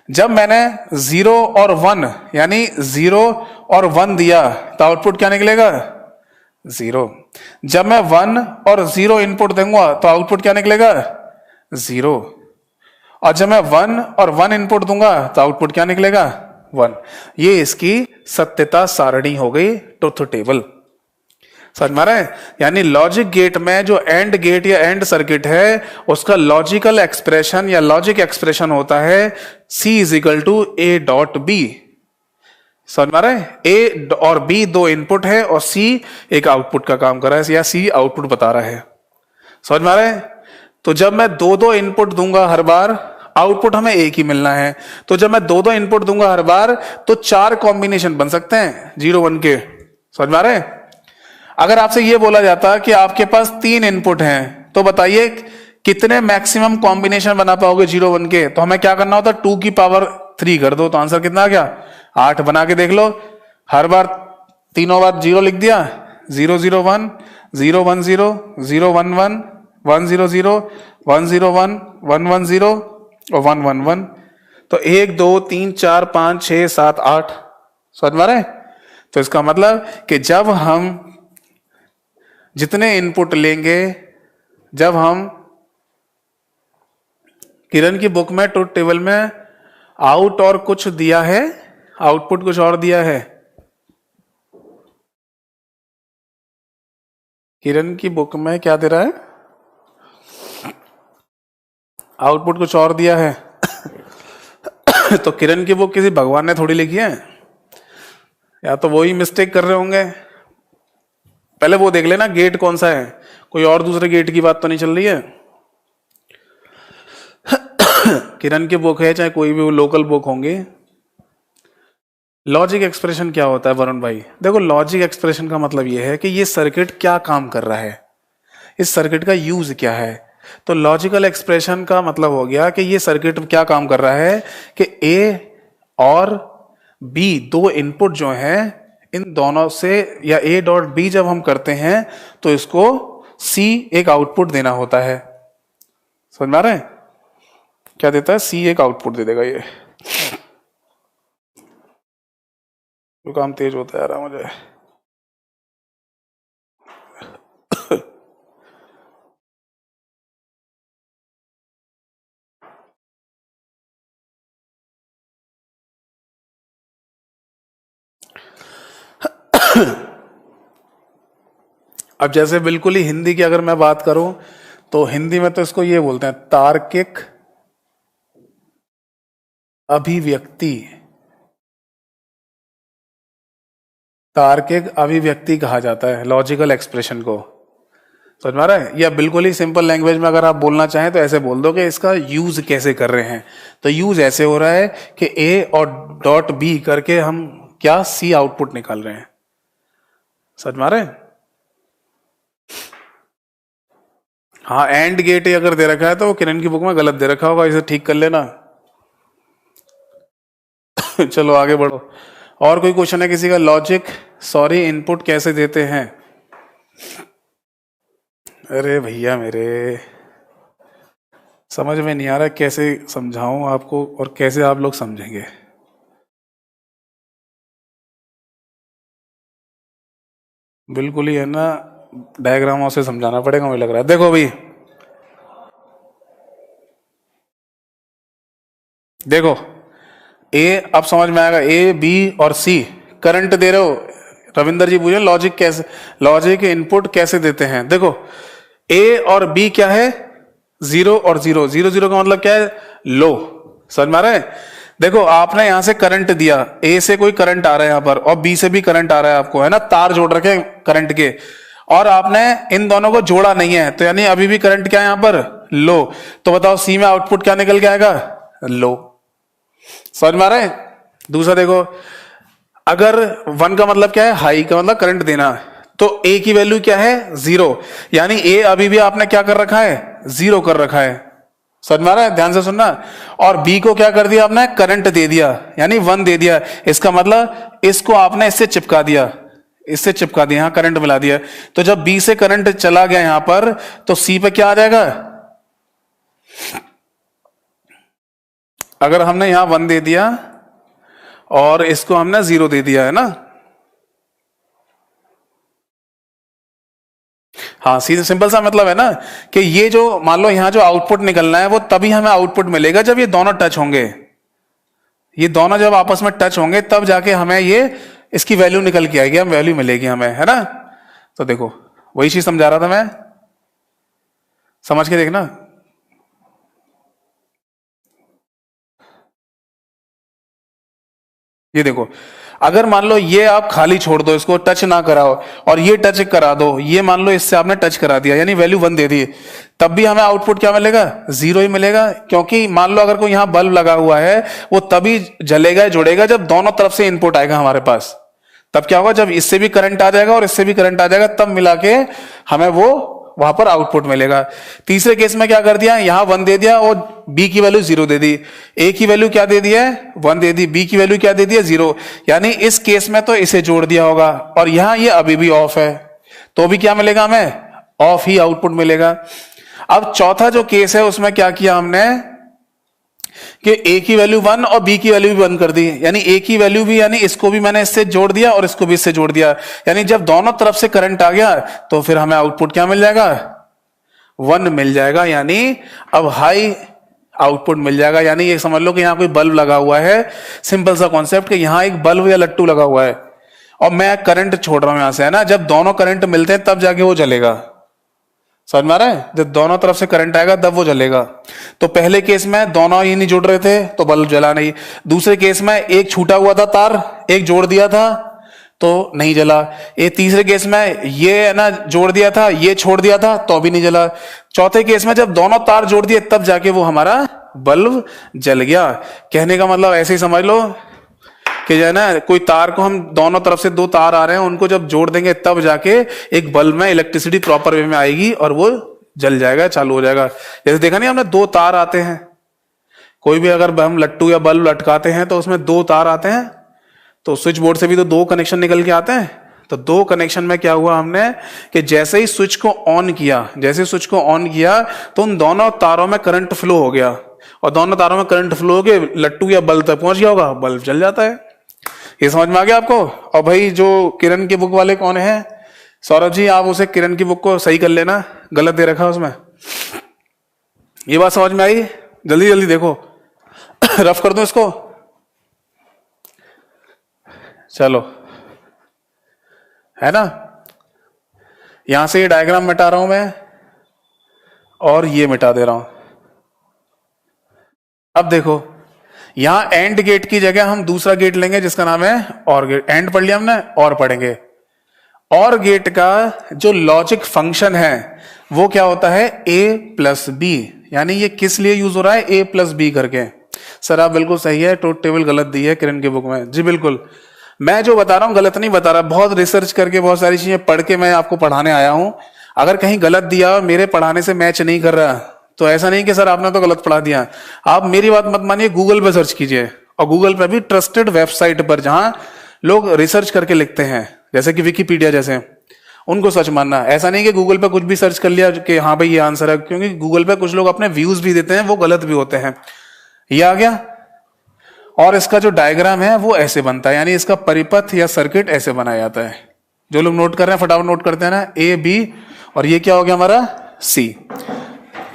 जब मैंने 0 और 1 यानी 0 और 1 दिया तो आउटपुट क्या निकलेगा, 0। जब मैं 1 और 0 इनपुट दूंगा तो आउटपुट क्या निकलेगा, 0। और जब मैं 1 और 1 इनपुट दूंगा तो आउटपुट क्या निकलेगा, 1। ये इसकी सत्यता सारणी हो गई, ट्रुथ टेबल। समझ में आ रहा है? यानी लॉजिक गेट में जो एंड गेट या एंड सर्किट है उसका लॉजिकल एक्सप्रेशन या लॉजिक एक्सप्रेशन होता है C is equal to A dot B. समझ में आ रहा है? ए और बी 2 इनपुट है और C एक आउटपुट का काम कर रहा है, या C आउटपुट बता रहा है। समझ में आ रहा है? तो जब मैं 2 इनपुट दूंगा हर बार, आउटपुट हमें एक ही मिलना है, तो जब मैं 2 इनपुट दूंगा हर बार तो 4 कॉम्बिनेशन बन सकते हैं 0 1 के। समझ में आ रहे हैं? अगर आपसे यह बोला जाता कि आपके पास 3 इनपुट हैं तो बताइए कितने मैक्सिमम कॉम्बिनेशन बना पाओगे 0 1 के, तो हमें क्या करना होता, 2 की पावर 3 कर दो, तो आंसर कितना आ गया, 8। बना के देख लो, हर बार तीनों बार 0 लिख दिया, 0 0 1 0 1 0 0 1 1 1 0 0 1 0 1 1 1 0 और 1 1 1, तो 1 2 3 4 5 6 7 8। समझ में आ रहा है? तो इसका मतलब कि जब हम जितने इनपुट लेंगे, जब हम किरण की बुक में ट्रुथ टेबल में आउट और कुछ दिया है, आउटपुट कुछ और दिया है। किरण की बुक में क्या दे रहा है? आउटपुट कुछ और दिया है। तो किरण की बुक किसी भगवान ने थोड़ी लिखी है, या तो वो ही मिस्टेक कर रहे होंगे। पहले वो देख लेना गेट कौन सा है, कोई और दूसरे गेट की बात तो नहीं चल रही है। किरण की बुक है, चाहे कोई भी वो लोकल बुक होंगे। लॉजिक एक्सप्रेशन क्या होता है वरुण भाई? देखो, लॉजिक एक्सप्रेशन का मतलब ये है कि ये सर्किट क्या काम कर रहा है, इस सर्किट का यूज क्या है। तो लॉजिकल एक्सप्रेशन का मतलब हो गया कि ये सर्किट क्या काम कर रहा है कि ए और बी दो इनपुट जो हैं, इन दोनों से, या ए डॉट बी जब हम करते हैं तो इसको सी एक आउटपुट देना होता है। समझ में आ रहा है? क्या देता है? सी एक आउटपुट दे देगा। ये तो काम तेज होता है यार मुझे। अब जैसे बिल्कुल ही हिंदी की अगर मैं बात करूं तो हिंदी में तो इसको ये बोलते हैं तार्किक अभिव्यक्ति। तार्किक अभिव्यक्ति कहा जाता है लॉजिकल एक्सप्रेशन को। समझ में आ रहा है? या बिल्कुल ही सिंपल लैंग्वेज में अगर आप बोलना चाहें तो ऐसे बोल दो कि इसका यूज कैसे कर रहे हैं। तो यूज ऐसे हो रहा है कि ए और डॉट बी करके हम क्या सी आउटपुट निकाल रहे हैं। समझ में आ रहा है? हाँ, एंड गेट अगर दे रखा है तो वो किरण की बुक में गलत दे रखा होगा, इसे ठीक कर लेना। चलो आगे बढ़ो। और कोई क्वेश्चन है किसी का? लॉजिक सॉरी इनपुट कैसे देते हैं? अरे भैया मेरे, समझ में नहीं आ रहा कैसे समझाऊं आपको और कैसे आप लोग समझेंगे। बिल्कुल ही है ना, डायग्रामों से समझाना पड़ेगा मुझे लग रहा है। देखो भाई, देखो ए, अब समझ में आएगा। ए बी और सी करंट दे रहे हो। रविंदर जी पूछे लॉजिक कैसे, लॉजिक इनपुट कैसे देते हैं। देखो ए और बी क्या है? जीरो और जीरो। जीरो जीरो का मतलब क्या है? लो। समझ में आ रहा है? देखो आपने यहां से करंट दिया, ए से कोई करंट आ रहा है यहां पर और बी से भी करंट आ रहा है आपको, है ना, तार जोड़ रखे करंट के, और आपने इन दोनों को जोड़ा नहीं है, तो यानी अभी भी करंट क्या है यहां पर? लो। तो बताओ सी में आउटपुट क्या निकल के आएगा? लो। समझ में आ रहा है? दूसरा देखो, अगर वन का मतलब क्या है? हाई का मतलब करंट देना। तो ए की वैल्यू क्या है? जीरो, यानी ए अभी भी आपने क्या कर रखा है? जीरो कर रखा है। समझ में आ रहा है? ध्यान से सुनना। और बी को क्या कर दिया आपने? करंट दे दिया, यानी वन दे दिया। इसका मतलब इसको आपने इससे चिपका दिया, इससे चिपका दिया, यहां करंट मिला दिया। तो जब बी से करंट चला गया यहां पर, तो सी पे क्या आ जाएगा? अगर हमने यहां वन दे दिया और इसको हमने जीरो दे दिया, है ना। हाँ, सीधे सिंपल सा मतलब है ना कि ये जो मान लो यहां जो आउटपुट निकलना है वो तभी हमें आउटपुट मिलेगा जब ये दोनों टच होंगे। ये दोनों जब आपस में टच होंगे तब जाके हमें ये इसकी वैल्यू निकल के आएगी, हम वैल्यू मिलेगी हमें, है ना। तो देखो वही चीज समझा रहा था मैं, समझ के देखना। ये देखो, अगर मान लो ये आप खाली छोड़ दो, इसको टच ना कराओ, और ये टच करा दो, ये मान लो इससे आपने टच करा दिया, यानी वैल्यू वन दे दी, तब भी हमें आउटपुट क्या मिलेगा? जीरो ही मिलेगा। क्योंकि मान लो अगर कोई यहां बल्ब लगा हुआ है, वो तभी जलेगा जुड़ेगा जब दोनों तरफ से इनपुट आएगा हमारे पास। तब क्या होगा? जब इससे भी करंट आ जाएगा और इससे भी करंट आ जाएगा, तब मिला के हमें वो वहां पर आउटपुट मिलेगा। तीसरे केस में क्या कर दिया? यहां वन दे दिया और बी की वैल्यू जीरो दे दी। ए की वैल्यू क्या दे दी है? वन दे दी। बी की वैल्यू क्या दे दी है? जीरो। यानी इस केस में तो इसे जोड़ दिया होगा, और यहां ये अभी भी ऑफ है, तो भी क्या मिलेगा हमें? ऑफ ही आउटपुट मिलेगा। अब चौथा जो केस है उसमें क्या किया हमने कि ए की वैल्यू वन और बी की वैल्यू भी वन कर दी, यानी ए की वैल्यू भी, यानी इसको भी मैंने इससे जोड़ दिया और इसको भी इससे जोड़ दिया। यानी जब दोनों तरफ से करंट आ गया तो फिर हमें आउटपुट क्या मिल जाएगा? वन मिल जाएगा। यानी अब हाई आउटपुट मिल जाएगा। यानी ये समझ लो कि यहाँ कोई बल्ब लगा हुआ है, सिंपल सा कॉन्सेप्ट कि यहाँ एक बल्ब या लट्टू लगा हुआ है और मैं करंट छोड़ रहा हूं यहां से, है ना। जब दोनों करंट मिलते हैं तब जाके वो जलेगा, समझ में आ रहा है। जब दोनों तरफ से करंट आएगा तब वो जलेगा। तो पहले केस में दोनों ही नहीं जुड़ रहे थे तो बल्ब जला नहीं। दूसरे केस में एक छूटा हुआ था तार, एक जोड़ दिया था तो नहीं जला। ये तीसरे केस में ये है ना जोड़ दिया था, ये छोड़ दिया था तो भी नहीं जला। चौथे केस में जब दोनों तार जोड़ दिए तब जाके वो हमारा बल्ब जल गया। कहने का मतलब ऐसे ही समझ लो कि जो है ना कोई तार को हम दोनों तरफ से दो तार आ रहे हैं उनको जब जोड़ देंगे तब जाके एक बल्ब में इलेक्ट्रिसिटी प्रॉपर वे में आएगी और वो जल जाएगा, चालू हो जाएगा। जैसे देखा नहीं हमने, दो तार आते हैं, कोई भी अगर हम लट्टू या बल्ब लटकाते हैं तो उसमें दो तार आते हैं, तो स्विच बोर्ड से भी तो दो कनेक्शन निकल के आते हैं। तो दो कनेक्शन में क्या हुआ हमने कि जैसे ही स्विच को ऑन किया, जैसे स्विच को ऑन किया तो उन दोनों तारों में करंट फ्लो हो गया और दोनों तारों में करंट फ्लो हो गए, लट्टू या बल्ब तक पहुंच गया होगा, बल्ब जल जाता है। ये समझ में आ गया आपको। और भाई जो किरण की बुक वाले कौन है, सौरभ जी, आप उसे किरण की बुक को सही कर लेना, गलत दे रखा है उसमें। ये बात समझ में आई? जल्दी जल्दी देखो रफ कर दो इसको। चलो, है ना। यहां से ये डायग्राम मिटा रहा हूं मैं और ये मिटा दे रहा हूं। अब देखो यहां एंड गेट की जगह हम दूसरा गेट लेंगे जिसका नाम है और गेट। एंड पढ़ लिया हमने, और पढ़ेंगे। और गेट का जो लॉजिक फंक्शन है वो क्या होता है, ए प्लस बी। यानी ये किस लिए यूज हो रहा है, ए प्लस बी करके। सर आप बिल्कुल सही है, ट्रुथ टेबल गलत दी है किरण की बुक में। जी बिल्कुल, मैं जो बता रहा हूं गलत नहीं बता रहा, बहुत रिसर्च करके बहुत सारी चीजें पढ़ के मैं आपको पढ़ाने आया हूं। अगर कहीं गलत दिया, मेरे पढ़ाने से मैच नहीं कर रहा, तो ऐसा नहीं कि सर आपने तो गलत पढ़ा दिया। आप मेरी बात मत मानिए, गूगल पे सर्च कीजिए, और गूगल पे भी ट्रस्टेड वेबसाइट पर जहां लोग रिसर्च करके लिखते हैं, जैसे कि विकिपीडिया जैसे, उनको सच मानना। ऐसा नहीं कि गूगल पे कुछ भी सर्च कर लिया कि हाँ भाई ये आंसर है, क्योंकि गूगल पे कुछ लोग अपने व्यूज भी देते हैं, वो गलत भी होते हैं। ये आ गया। और इसका जो डायग्राम है वो ऐसे बनता है, यानी इसका परिपथ या सर्किट ऐसे बनाया जाता है। जो लोग नोट कर रहे हैं फटाफट नोट करते हैं ना, ए बी, और ये क्या हो गया हमारा सी।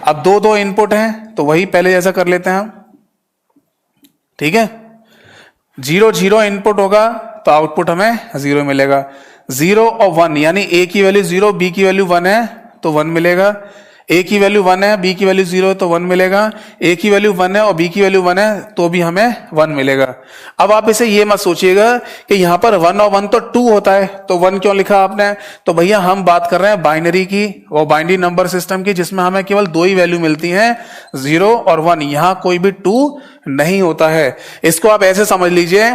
अब दो दो इनपुट हैं तो वही पहले जैसा कर लेते हैं हम, ठीक है। 0 0 इनपुट होगा तो आउटपुट हमें 0 मिलेगा। 0 और 1, यानी ए की वैल्यू 0, बी की वैल्यू 1 है तो 1 मिलेगा। ए की वैल्यू 1 है, बी की वैल्यू 0 है तो 1 मिलेगा। ए की वैल्यू 1 है और बी की वैल्यू 1 है तो भी हमें 1 मिलेगा। अब आप इसे ये मत सोचिएगा कि यहां पर 1 और 1 तो 2 होता है तो 1 क्यों लिखा आपने। तो भैया हम बात कर रहे हैं बाइनरी की, वो बाइनरी नंबर सिस्टम की, जिसमें हमें केवल दो ही वैल्यू मिलती हैं, 0 और 1। यहां कोई भी 2 नहीं होता है। इसको आप ऐसे समझ लीजिए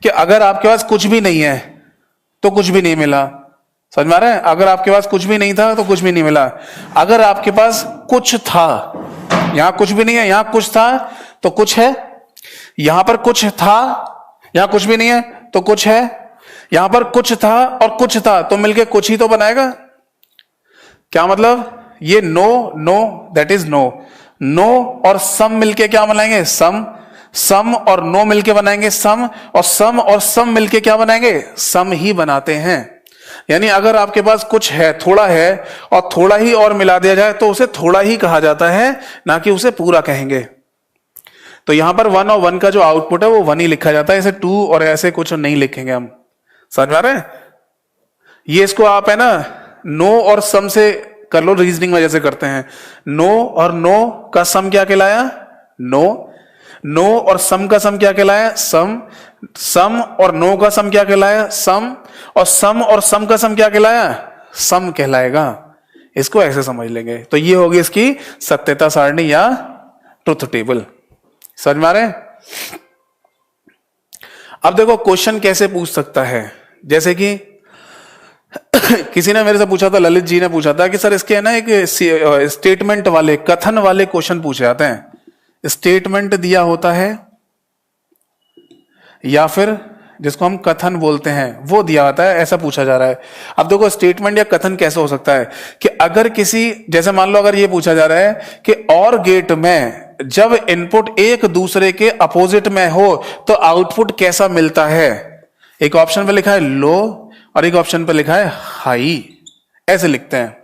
कि अगर आपके पास कुछ भी नहीं है तो कुछ भी नहीं मिला। समझ में आ रहा है? अगर आपके पास कुछ भी नहीं था तो कुछ भी नहीं मिला। अगर आपके पास कुछ था, यहां कुछ भी नहीं है, यहां कुछ था तो कुछ है, यहां पर कुछ था, यहां कुछ भी नहीं है तो कुछ है, यहां पर कुछ था और कुछ था तो मिलके कुछ ही तो बनाएगा। क्या मतलब? ये no no that is no, no और सम मिलके क्या बनाएंगे, सम। सम और नो मिलके बनाएंगे सम, और सम मिलके क्या बनाएंगे, सम ही बनाते हैं। यानी अगर आपके पास कुछ है, थोड़ा है, और थोड़ा ही और मिला दिया जाए तो उसे थोड़ा ही कहा जाता है, ना कि उसे पूरा कहेंगे। तो यहां पर 1 और 1 का जो आउटपुट है वो 1 ही लिखा जाता है, ऐसे 2 और ऐसे कुछ नहीं लिखेंगे हम। समझ में आ रहे हैं? ये इसको आप है ना नो और सम से कर लो, रीजनिंग में जैसे करते हैं। नो और नो का सम क्या कहलाया, नो। नो और सम का सम क्या कहलाया, सम। सम और नो का सम क्या कहलाया, सम। और सम और सम का सम क्या कहलाया, सम कहलाएगा। इसको ऐसे समझ लेंगे। तो ये होगी इसकी सत्यता सारणी या ट्रुथ टेबल। समझ में आ रहे हैं? अब देखो क्वेश्चन कैसे पूछ सकता है, जैसे कि किसी ने मेरे से पूछा था, ललित जी ने पूछा था कि सर इसके है ना एक स्टेटमेंट वाले, कथन वाले क्वेश्चन पूछे जाते हैं। स्टेटमेंट दिया होता है या फिर जिसको हम कथन बोलते हैं वो दिया होता है, ऐसा पूछा जा रहा है। अब देखो स्टेटमेंट या कथन कैसे हो सकता है कि अगर किसी, जैसे मान लो अगर ये पूछा जा रहा है कि और गेट में जब इनपुट एक दूसरे के अपोजिट में हो तो आउटपुट कैसा मिलता है। एक ऑप्शन पे लिखा है लो और एक ऑप्शन पे लिखा है हाई, ऐसे लिखते हैं।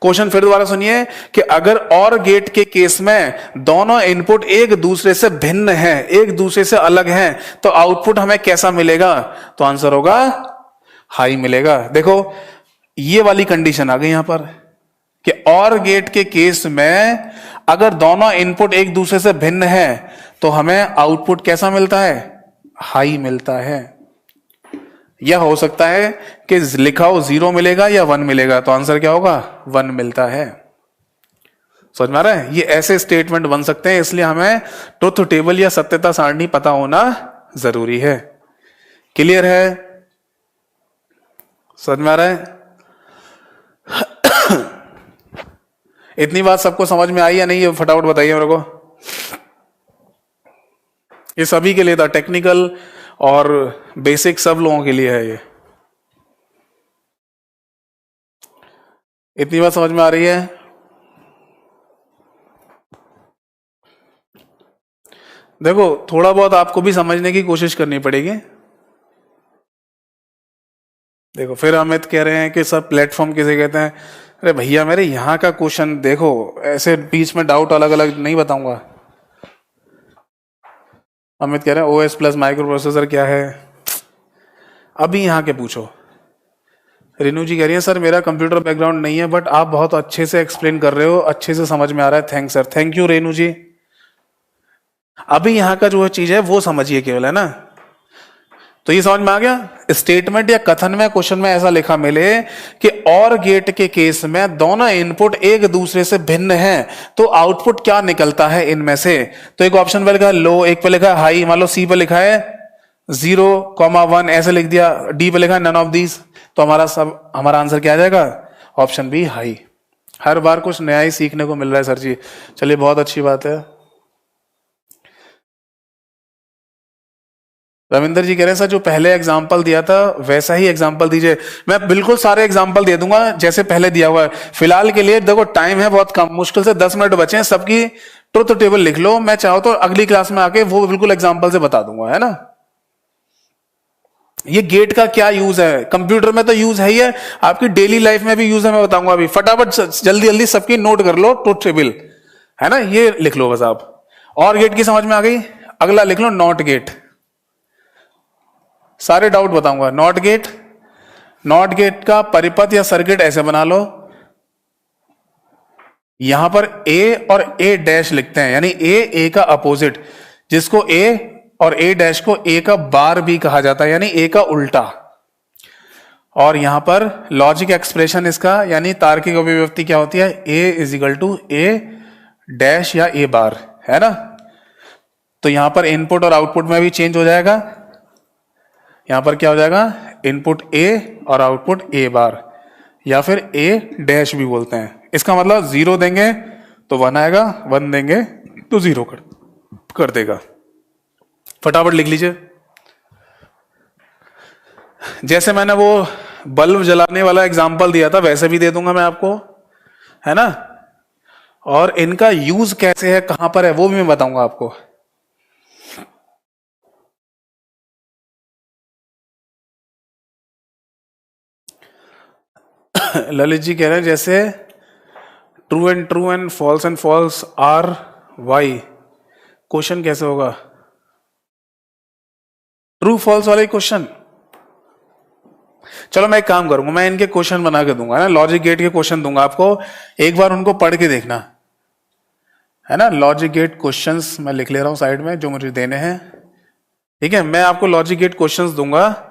क्वेश्चन फिर दोबारा सुनिए कि अगर और गेट के केस में दोनों इनपुट एक दूसरे से भिन्न हैं, एक दूसरे से अलग हैं, तो आउटपुट हमें कैसा मिलेगा? तो आंसर होगा हाई मिलेगा। देखो ये वाली कंडीशन आ गई यहां पर कि और गेट के केस में अगर दोनों इनपुट एक दूसरे से भिन्न है तो हमें आउटपुट कैसा मिलता है? हाई मिलता है। यह हो सकता है कि लिखा हो 0 मिलेगा या 1 मिलेगा, तो आंसर क्या होगा? 1 मिलता है। समझ में आ रहा है? ये ऐसे स्टेटमेंट बन सकते हैं, इसलिए हमें ट्रुथ टेबल या सत्यता सारणी पता होना जरूरी है। क्लियर है? समझ में आ रहा है? इतनी बात सबको समझ में आई या नहीं? ये फटाफट बताइए मेरे को। ये सभी के लिए था, टेक्निकल और बेसिक सब लोगों के लिए है ये। इतनी बात समझ में आ रही है? देखो थोड़ा बहुत आपको भी समझने की कोशिश करनी पड़ेगी। देखो फिर अमित कह रहे हैं कि सब प्लेटफॉर्म किसे कहते हैं। अरे भैया मेरे यहाँ का क्वेश्चन देखो, ऐसे बीच में डाउट अलग अलग नहीं बताऊंगा। अमित कह रहे हैं ओएस प्लस माइक्रो प्रोसेसर क्या है, अभी यहाँ के पूछो। रेनू जी कह रही है सर मेरा कंप्यूटर बैकग्राउंड नहीं है, बट आप बहुत अच्छे से एक्सप्लेन कर रहे हो, अच्छे से समझ में आ रहा है। Thanks sir. Thank you Renu ji. अभी यहाँ का जो चीज है वो समझिए केवल, है ना? तो ये समझ में आ गया। स्टेटमेंट या कथन में क्वेश्चन में ऐसा लिखा मिले कि और गेट के केस में दोनों इनपुट एक दूसरे से भिन्न हैं, तो आउटपुट क्या निकलता है इनमें से? तो एक ऑप्शन पे लिखा है लो, एक पे लिखा है हाई। मान लो सी पे लिखा है 0,1 ऐसे लिख दिया, डी पे लिखा है नन ऑफ दीज, तो हमारा आंसर क्या आ जाएगा? ऑप्शन बी हाई। हर बार कुछ नया ही सीखने को मिल रहा है सर जी। चलिए बहुत अच्छी बात है। रविंदर जी कह रहे हैं सर जो पहले एग्जाम्पल दिया था वैसा ही एग्जाम्पल दीजिए। मैं बिल्कुल सारे एग्जाम्पल दे दूंगा जैसे पहले दिया हुआ है। फिलहाल के लिए देखो टाइम है बहुत कम, मुश्किल से 10 मिनट बचे हैं। सबकी ट्रुथ टेबल लिख लो, मैं चाहूं तो अगली क्लास में आके वो बिल्कुल एग्जाम्पल से बता दूंगा, है ना? ये गेट का क्या यूज है, कंप्यूटर में तो यूज है ही है, आपकी डेली लाइफ में भी यूज है, मैं बताऊंगा अभी। फटाफट जल्दी जल्दी सबकी नोट कर लो ट्रुथ टेबल, है ना? ये लिख लो बस आप। और गेट की समझ में आ गई? अगला लिख लो नॉट गेट। सारे डाउट बताऊंगा। नॉट गेट, नॉट गेट का परिपथ या सर्किट ऐसे बना लो, यहां पर ए और ए डैश लिखते हैं, यानी ए का अपोजिट, जिसको ए और ए डैश को ए का बार भी कहा जाता है, यानी ए का उल्टा। और यहां पर लॉजिक एक्सप्रेशन इसका, यानी तार्किक अभिव्यक्ति क्या होती है? A is equal to A dash या ए बार, है ना? तो यहां पर इनपुट और आउटपुट में भी चेंज हो जाएगा। यहां पर क्या हो जाएगा? इनपुट ए और आउटपुट ए बार, या फिर ए डैश भी बोलते हैं। इसका मतलब 0 देंगे तो 1 आएगा, 1 देंगे तो 0 कर देगा। फटाफट लिख लीजिए। जैसे मैंने वो बल्ब जलाने वाला एग्जाम्पल दिया था वैसे भी दे दूंगा मैं आपको, है ना? और इनका यूज कैसे है, कहां पर है, वो भी मैं बताऊंगा आपको। ललित जी कह रहे हैं जैसे true and false are why, question कैसे होगा? ट्रू फॉल्स वाले क्वेश्चन। चलो मैं एक काम करूंगा, मैं इनके क्वेश्चन बना के दूंगा, है ना? लॉजिक गेट के क्वेश्चन दूंगा आपको, एक बार उनको पढ़ के देखना, है ना? लॉजिक गेट क्वेश्चंस मैं लिख ले रहा हूं साइड में जो मुझे देने हैं, ठीक है? मैं आपको लॉजिक गेट क्वेश्चंस दूंगा,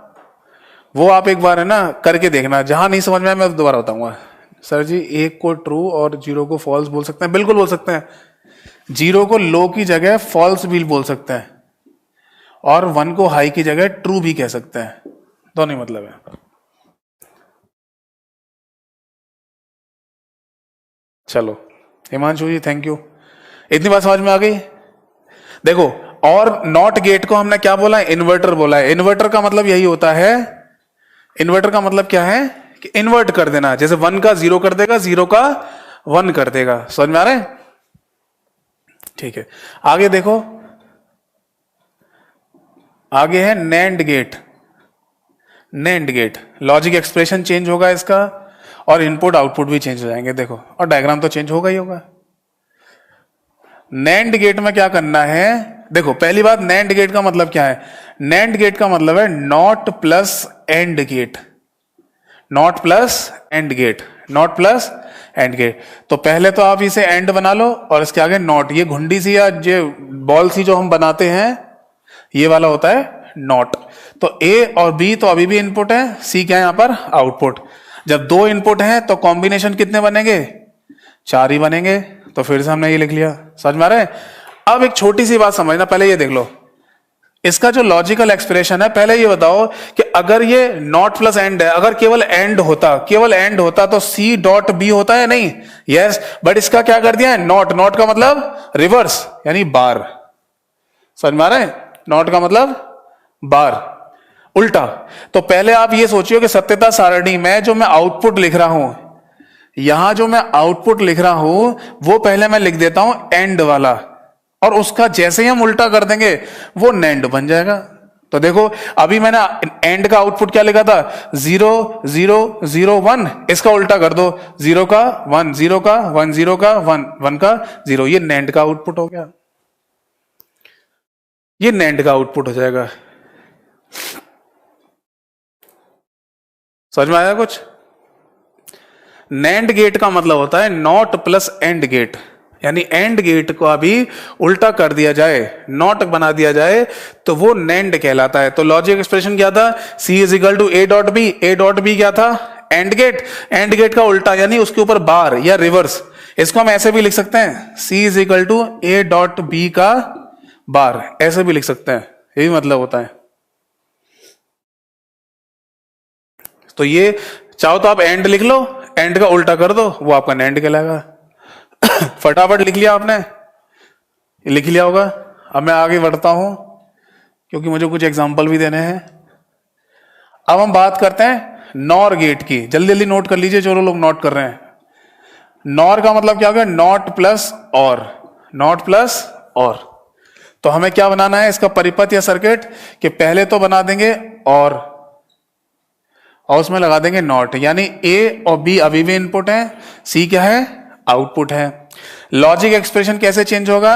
वो आप एक बार है ना करके देखना। जहां नहीं समझ में आया मैं दोबारा बताऊंगा। सर जी 1 को ट्रू और 0 को फॉल्स बोल सकते हैं? बिल्कुल बोल सकते हैं। 0 को लो की जगह फॉल्स भी बोल सकते हैं, और 1 को हाई की जगह ट्रू भी कह सकते हैं, दोनों ही मतलब है। चलो हिमांशु जी थैंक यू। इतनी बात समझ में आ गई? देखो, और नॉट गेट को हमने क्या बोला है? इन्वर्टर बोला है। इन्वर्टर का मतलब यही होता है, इन्वर्टर का मतलब क्या है कि इन्वर्ट कर देना। जैसे 1 का 0 कर देगा, 0 का 1 कर देगा। समझ में आ रहा है? ठीक है, आगे देखो, आगे है NAND gate. NAND gate logic expression change होगा इसका, और इनपुट आउटपुट भी चेंज हो जाएंगे, देखो, और डायग्राम तो चेंज होगा ही होगा। नैंड गेट में क्या करना है, देखो पहली बात, नैंड गेट का मतलब क्या है? नैंड गेट का मतलब है NOT plus AND gate, NOT plus AND gate, NOT plus AND gate. तो पहले तो आप इसे एंड बना लो और इसके आगे नॉट, ये घुंडी सी या ये बॉल सी जो हम बनाते हैं ये वाला होता है नॉट। तो ए और बी तो अभी भी इनपुट है, सी क्या है यहां पर? आउटपुट। जब दो इनपुट हैं तो कॉम्बिनेशन कितने बनेंगे? 4 ही बनेंगे। तो फिर से हमने ये लिख लिया, समझ में आ रहा है? अब एक छोटी सी बात समझना, पहले ये देख लो, इसका जो लॉजिकल एक्सप्रेशन है, पहले ये बताओ कि अगर ये नॉट प्लस एंड है, अगर केवल एंड होता, केवल एंड होता तो सी डॉट बी होता है नहीं? यस, बट इसका क्या कर दिया है? नॉट। नॉट का मतलब रिवर्स यानी बार, समझ में आ रहा है? नॉट का मतलब बार, उल्टा। तो पहले आप ये सोचिए कि सत्यता सारणी में जो मैं आउटपुट लिख रहा हूं, यहां जो मैं आउटपुट लिख रहा हूं वो पहले मैं लिख देता हूं एंड वाला, और उसका जैसे ही हम उल्टा कर देंगे वो नैंड बन जाएगा। तो देखो अभी मैंने एंड का आउटपुट क्या लिखा था? 0 0 0 1, इसका उल्टा कर दो, 0 का 1, 0 का 1, 0 का 1, 1 का 0, ये नैंड का आउटपुट हो गया, ये नैंड का आउटपुट हो जाएगा। समझ में आया कुछ? नैंड गेट का मतलब होता है नॉट प्लस एंड गेट, यानी एंड गेट को अभी उल्टा कर दिया जाए, नॉट बना दिया जाए तो वो नैंड कहलाता है। तो लॉजिक एक्सप्रेशन क्या था? C is equal to A dot B. A dot B क्या था? And gate. एंड गेट का उल्टा यानी उसके ऊपर बार या रिवर्स। इसको हम ऐसे भी लिख सकते हैं, C is equal to A dot B का बार, ऐसे भी लिख सकते हैं, यही मतलब होता है। तो ये चाहो तो आप एंड लिख लो, एंड का उल्टा कर दो, वो आपका नैंड कहलाएगा। फटाफट लिख लिया आपने? लिख लिया होगा। अब मैं आगे बढ़ता हूं क्योंकि मुझे कुछ एग्जाम्पल भी देने हैं। अब हम बात करते हैं नॉर गेट की, जल्दी जल्दी नोट कर लीजिए जो लोग नोट कर रहे हैं। नॉर का मतलब क्या हो गया? नॉट प्लस और, नॉट प्लस और। तो हमें क्या बनाना है इसका परिपथ या सर्किट, कि पहले तो बना देंगे और उसमें लगा देंगे नॉट, यानी ए और बी अभी भी इनपुट है, सी क्या है? आउटपुट है। लॉजिक एक्सप्रेशन कैसे चेंज होगा?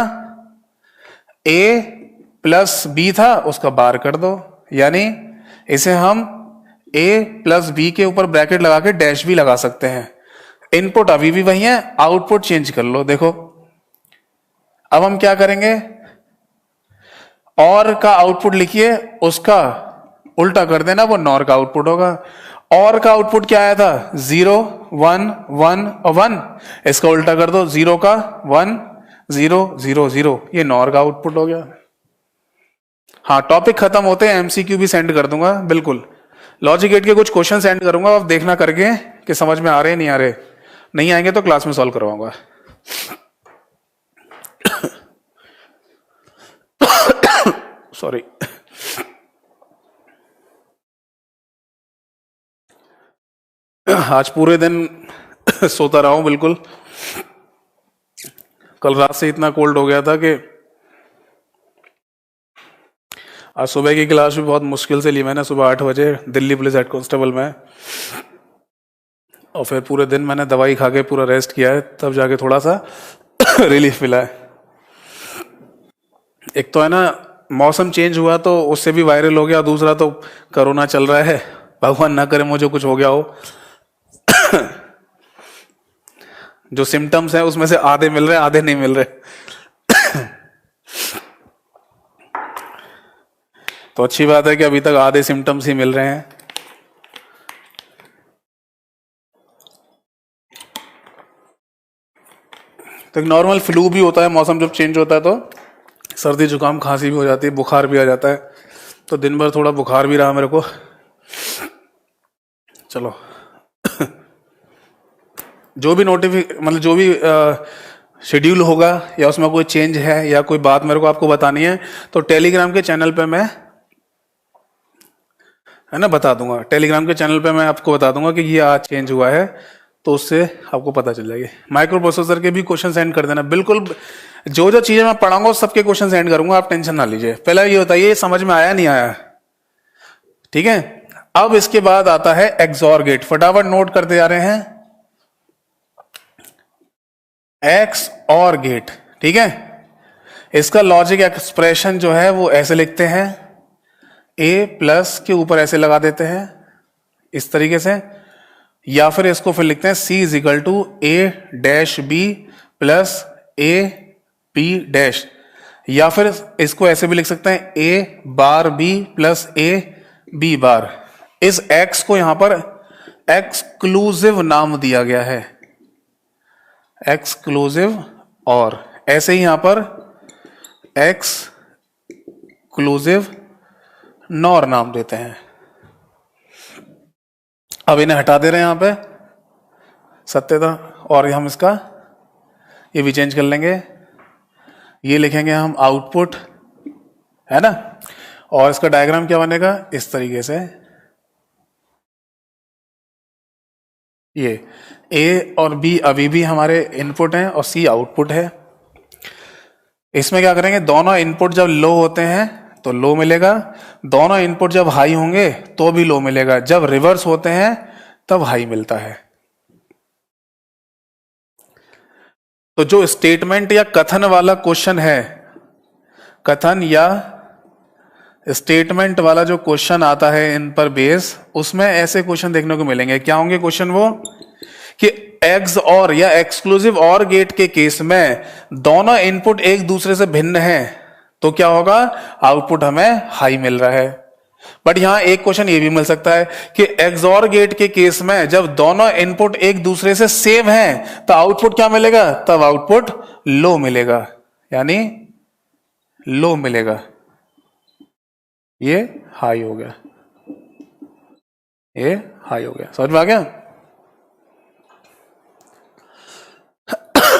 ए प्लस बी था उसका बार कर दो, यानी इसे हम ए प्लस बी के ऊपर ब्रैकेट लगा के डैश भी लगा सकते हैं। इनपुट अभी भी वही है, आउटपुट चेंज कर लो। देखो अब हम क्या करेंगे, और का आउटपुट लिखिए, उसका उल्टा कर देना, वो नॉर का आउटपुट होगा। और का आउटपुट क्या आया था? 0 1 1 और 1, इसका उल्टा कर दो, 0 का 1 0 0 0, ये नॉर का आउटपुट हो गया। हाँ, टॉपिक खत्म होते हैं एमसीक्यू भी सेंड कर दूंगा, बिल्कुल। लॉजिक गेट के कुछ क्वेश्चन सेंड करूंगा, आप देखना करके कि समझ में आ रहे नहीं आ रहे। नहीं आएंगे तो क्लास में सॉल्व करवाऊंगा। सॉरी। आज पूरे दिन सोता रहा हूं, बिल्कुल। कल रात से इतना कोल्ड हो गया था कि आज सुबह की क्लास भी बहुत मुश्किल से ली मैंने, सुबह 8 बजे दिल्ली पुलिस हेड कांस्टेबल में, और फिर पूरे दिन मैंने दवाई खा के पूरा रेस्ट किया है, तब जाके थोड़ा सा रिलीफ मिला है। एक तो है ना, मौसम चेंज हुआ तो उससे भी वायरल हो गया, दूसरा तो कोरोना चल रहा है, भगवान ना करे मुझे कुछ हो गया हो। जो सिम्टम्स हैं उसमें से आधे मिल रहे, आधे नहीं मिल रहे। तो अच्छी बात है कि अभी तक आधे सिम्टम्स ही मिल रहे हैं। तो एक नॉर्मल फ्लू भी होता है, मौसम जब चेंज होता है तो सर्दी जुकाम खांसी भी हो जाती है, बुखार भी आ जाता है। तो दिन भर थोड़ा बुखार भी रहा मेरे को। चलो जो भी मतलब जो भी शेड्यूल होगा या उसमें कोई चेंज है या कोई बात मेरे को आपको बतानी है तो टेलीग्राम के चैनल पे मैं है ना बता दूंगा। टेलीग्राम के चैनल पे मैं आपको बता दूंगा कि ये आज चेंज हुआ है, तो उससे आपको पता चल जाएगी। माइक्रो प्रोसेसर के भी क्वेश्चन सेंड कर देना, बिल्कुल। जो जो चीजें मैं पढ़ाऊंगा सबके क्वेश्चन सेंड करूंगा, आप टेंशन ना लीजिए। पहले ये बताइए समझ में आया नहीं आया? ठीक है। अब इसके बाद आता है एक्सॉर गेट, फटाफट नोट करते जा रहे हैं। एक्स और गेट, ठीक है। इसका लॉजिक एक्सप्रेशन जो है वो ऐसे लिखते हैं, ए प्लस के ऊपर ऐसे लगा देते हैं इस तरीके से, या फिर इसको फिर लिखते हैं C is equal to A dash B plus A B dash, या फिर इसको ऐसे भी लिख सकते हैं A bar B plus A B bar. इस एक्स को यहां पर एक्सक्लूसिव नाम दिया गया है, एक्सक्लूसिव, और ऐसे ही यहां पर एक्सक्लूसिव नॉर नाम देते हैं। अब इन्हें हटा दे रहे हैं यहां पे सत्यता, और हम इसका ये भी चेंज कर लेंगे, ये लिखेंगे हम आउटपुट, है ना। और इसका डायग्राम क्या बनेगा इस तरीके से, ये ए और बी अभी भी हमारे इनपुट हैं और सी आउटपुट है। इसमें क्या करेंगे, दोनों इनपुट जब लो होते हैं तो लो मिलेगा, दोनों इनपुट जब हाई होंगे तो भी लो मिलेगा, जब रिवर्स होते हैं तब हाई मिलता है। तो जो स्टेटमेंट या कथन वाला क्वेश्चन है, कथन या स्टेटमेंट वाला जो क्वेश्चन आता है इन पर बेस, उसमें ऐसे क्वेश्चन देखने को मिलेंगे। क्या होंगे क्वेश्चन वो, कि एक्स और या एक्सक्लूसिव और गेट के केस में दोनों इनपुट एक दूसरे से भिन्न हैं, तो क्या होगा, आउटपुट हमें हाई मिल रहा है। बट यहां एक क्वेश्चन ये भी मिल सकता है कि एक्सऑर गेट के केस में जब दोनों इनपुट एक दूसरे से सेम हैं तो आउटपुट क्या मिलेगा, तब आउटपुट लो मिलेगा, यानी लो मिलेगा, ये हाई हो गया, ये हाई हो गया। समझ में आ गया।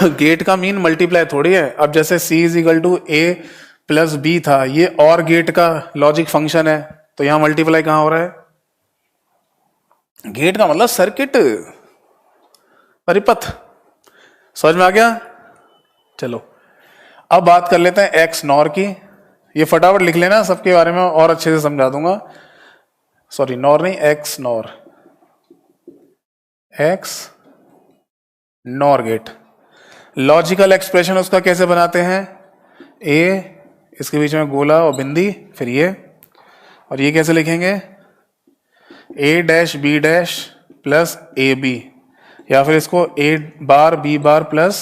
गेट का मीन मल्टीप्लाई थोड़ी है। अब जैसे C is equal to A plus B था, ये और गेट का लॉजिक फंक्शन है, तो यहां मल्टीप्लाई कहां हो रहा है, गेट का मतलब सर्किट, परिपथ। समझ में आ गया। चलो अब बात कर लेते हैं एक्स नॉर की। ये फटाफट लिख लेना, सबके बारे में और अच्छे से समझा दूंगा। सॉरी नॉर नहीं, XNOR, XNOR gate. Logical expression उसका कैसे बनाते हैं, ए इसके बीच में गोला और बिंदी, फिर ये, और ये कैसे लिखेंगे, A dash B dash plus A B, या फिर इसको A bar B bar plus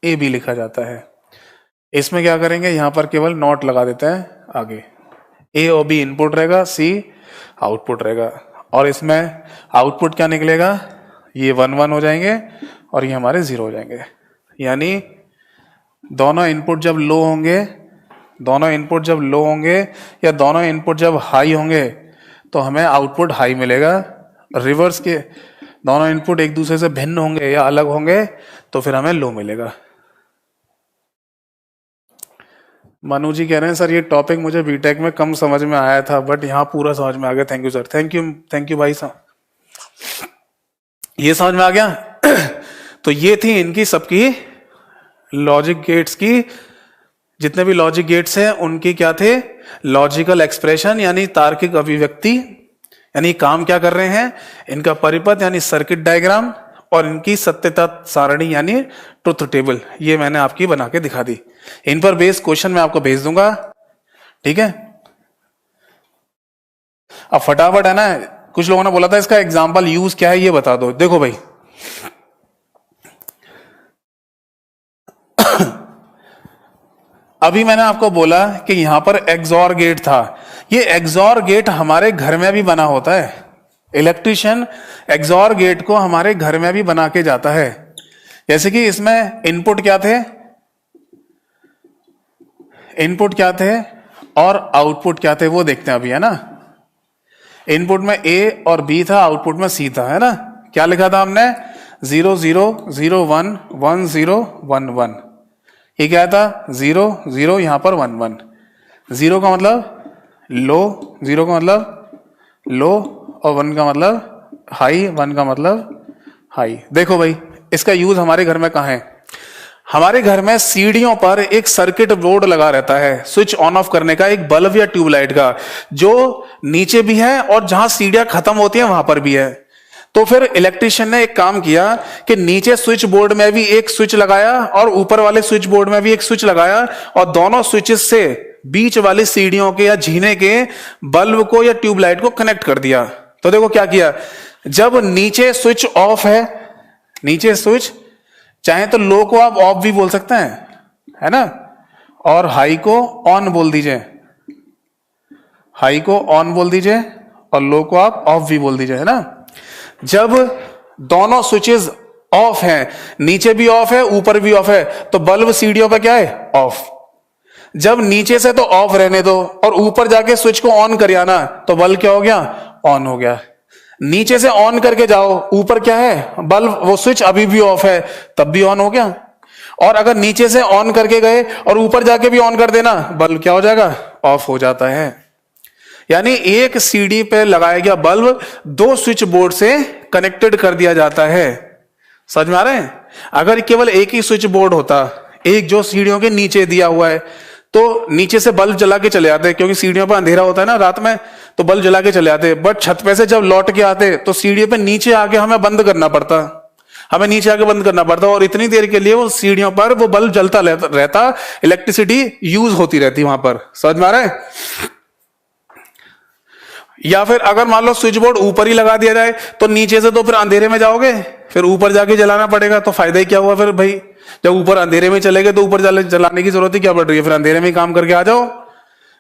A B लिखा जाता है। इसमें क्या करेंगे, यहां पर केवल नॉट लगा देते हैं आगे, ए और बी इनपुट रहेगा, सी आउटपुट रहेगा, और इसमें आउटपुट क्या निकलेगा, ये 1 1 हो जाएंगे और ये हमारे 0 हो जाएंगे। यानी दोनों इनपुट जब लो होंगे, दोनों इनपुट जब लो होंगे या दोनों इनपुट जब हाई होंगे तो हमें आउटपुट हाई मिलेगा। रिवर्स के दोनों इनपुट एक दूसरे से भिन्न होंगे या अलग होंगे तो फिर हमें लो मिलेगा। मनु जी कह रहे हैं सर ये टॉपिक मुझे बीटेक में कम समझ में आया था, बट यहाँ पूरा समझ में आ गया। Thank you sir, thank you भाई साहब, ये समझ में आ गया। तो ये थी इनकी सबकी लॉजिक गेट्स की, जितने भी लॉजिक गेट्स हैं उनकी क्या थे, लॉजिकल एक्सप्रेशन यानी तार्किक अभिव्यक्ति, यानी काम क्या कर रहे हैं, इनका परिपथ यानी सर्किट डायग्राम, और इनकी सत्यता सारणी यानी ट्रुथ टेबल, ये मैंने आपकी बना के दिखा दी। इन पर बेस्ड क्वेश्चन मैं आपको भेज दूंगा, ठीक है। अब फटाफट है ना, कुछ लोगों ने बोला था इसका एग्जाम्पल यूज क्या है ये बता दो। देखो भाई अभी मैंने आपको बोला कि यहां पर एक्सॉर गेट था, ये एक्सॉर गेट हमारे घर में भी बना होता है। इलेक्ट्रिशियन एक्सॉर गेट को हमारे घर में भी बना के जाता है। जैसे कि इसमें इनपुट क्या थे, इनपुट क्या थे और आउटपुट क्या थे वो देखते हैं अभी, है ना। इनपुट में ए और बी था, आउटपुट में सी था, है ना। क्या लिखा था हमने, 0 0 0 1 1 0 1 1। ये क्या था, 0 0, यहां पर 1 1। 0 का मतलब लो, 0 का मतलब लो, और 1 का मतलब हाई, 1 का मतलब हाई। देखो भाई इसका यूज हमारे घर में कहां है, हमारे घर में सीढ़ियों पर एक सर्किट बोर्ड लगा रहता है, स्विच ऑन ऑफ करने का, एक बल्ब या ट्यूबलाइट का, जो नीचे भी है और जहां सीढ़ियां खत्म होती हैं वहां पर भी है। तो फिर इलेक्ट्रिशियन ने एक काम किया कि नीचे स्विच बोर्ड में भी एक स्विच लगाया और ऊपर वाले स्विच बोर्ड में भी एक स्विच लगाया और दोनों स्विचेस से बीच वाली सीढ़ियों के या जीने के बल्ब को या ट्यूबलाइट को कनेक्ट कर दिया। तो देखो क्या किया, जब नीचे स्विच ऑफ नीचे स्विच, चाहे तो लो को आप ऑफ भी बोल सकते हैं, है ना, और हाई को ऑन बोल दीजिए, हाई को ऑन बोल दीजिए और लो को आप ऑफ भी बोल दीजिए, है ना। जब दोनों स्विचेस ऑफ हैं, नीचे भी ऑफ है ऊपर भी ऑफ है, तो बल्ब सीढ़ियों पे क्या है, ऑफ। जब नीचे से तो ऑफ रहने दो और ऊपर जाके स्विच को ऑन कर आना, तो बल्ब क्या हो गया, ऑन हो गया। नीचे से ऑन करके जाओ, ऊपर क्या है, बल्ब, वो स्विच अभी भी ऑफ है, तब भी ऑन हो गया। और अगर नीचे से ऑन करके गए और ऊपर जाके भी ऑन कर देना, बल्ब क्या हो जाएगा, ऑफ हो जाता है। यानी एक सीढ़ी पे लगाया गया बल्ब दो स्विच बोर्ड से कनेक्टेड कर दिया जाता है। समझ में आ रहे हैं। अगर केवल एक ही स्विच बोर्ड होता, एक जो सीढ़ियों के नीचे दिया हुआ है, तो नीचे से बल्ब जला के चले आते, क्योंकि सीढ़ियों पर अंधेरा होता है ना रात में, तो बल्ब जला के चले आते। बट छत पे से जब लौट के आते तो सीढ़ी पे नीचे आके हमें बंद करना पड़ता, हमें नीचे आके बंद करना पड़ता, और इतनी देर के लिए वो सीढ़ियों पर वो बल्ब जलता रहता, इलेक्ट्रिसिटी यूज होती रहती वहां पर। समझ में आ रहा है। या फिर अगर मान लो स्विच बोर्ड ऊपर ही लगा दिया जाए, तो नीचे से तो फिर अंधेरे में जाओगे, फिर ऊपर जाके जलाना पड़ेगा, तो फायदा ही क्या हुआ फिर भाई। जब ऊपर अंधेरे में चले गए तो ऊपर जलाने की जरूरत ही क्या पड़ रही है, फिर अंधेरे में ही काम करके आ जाओ।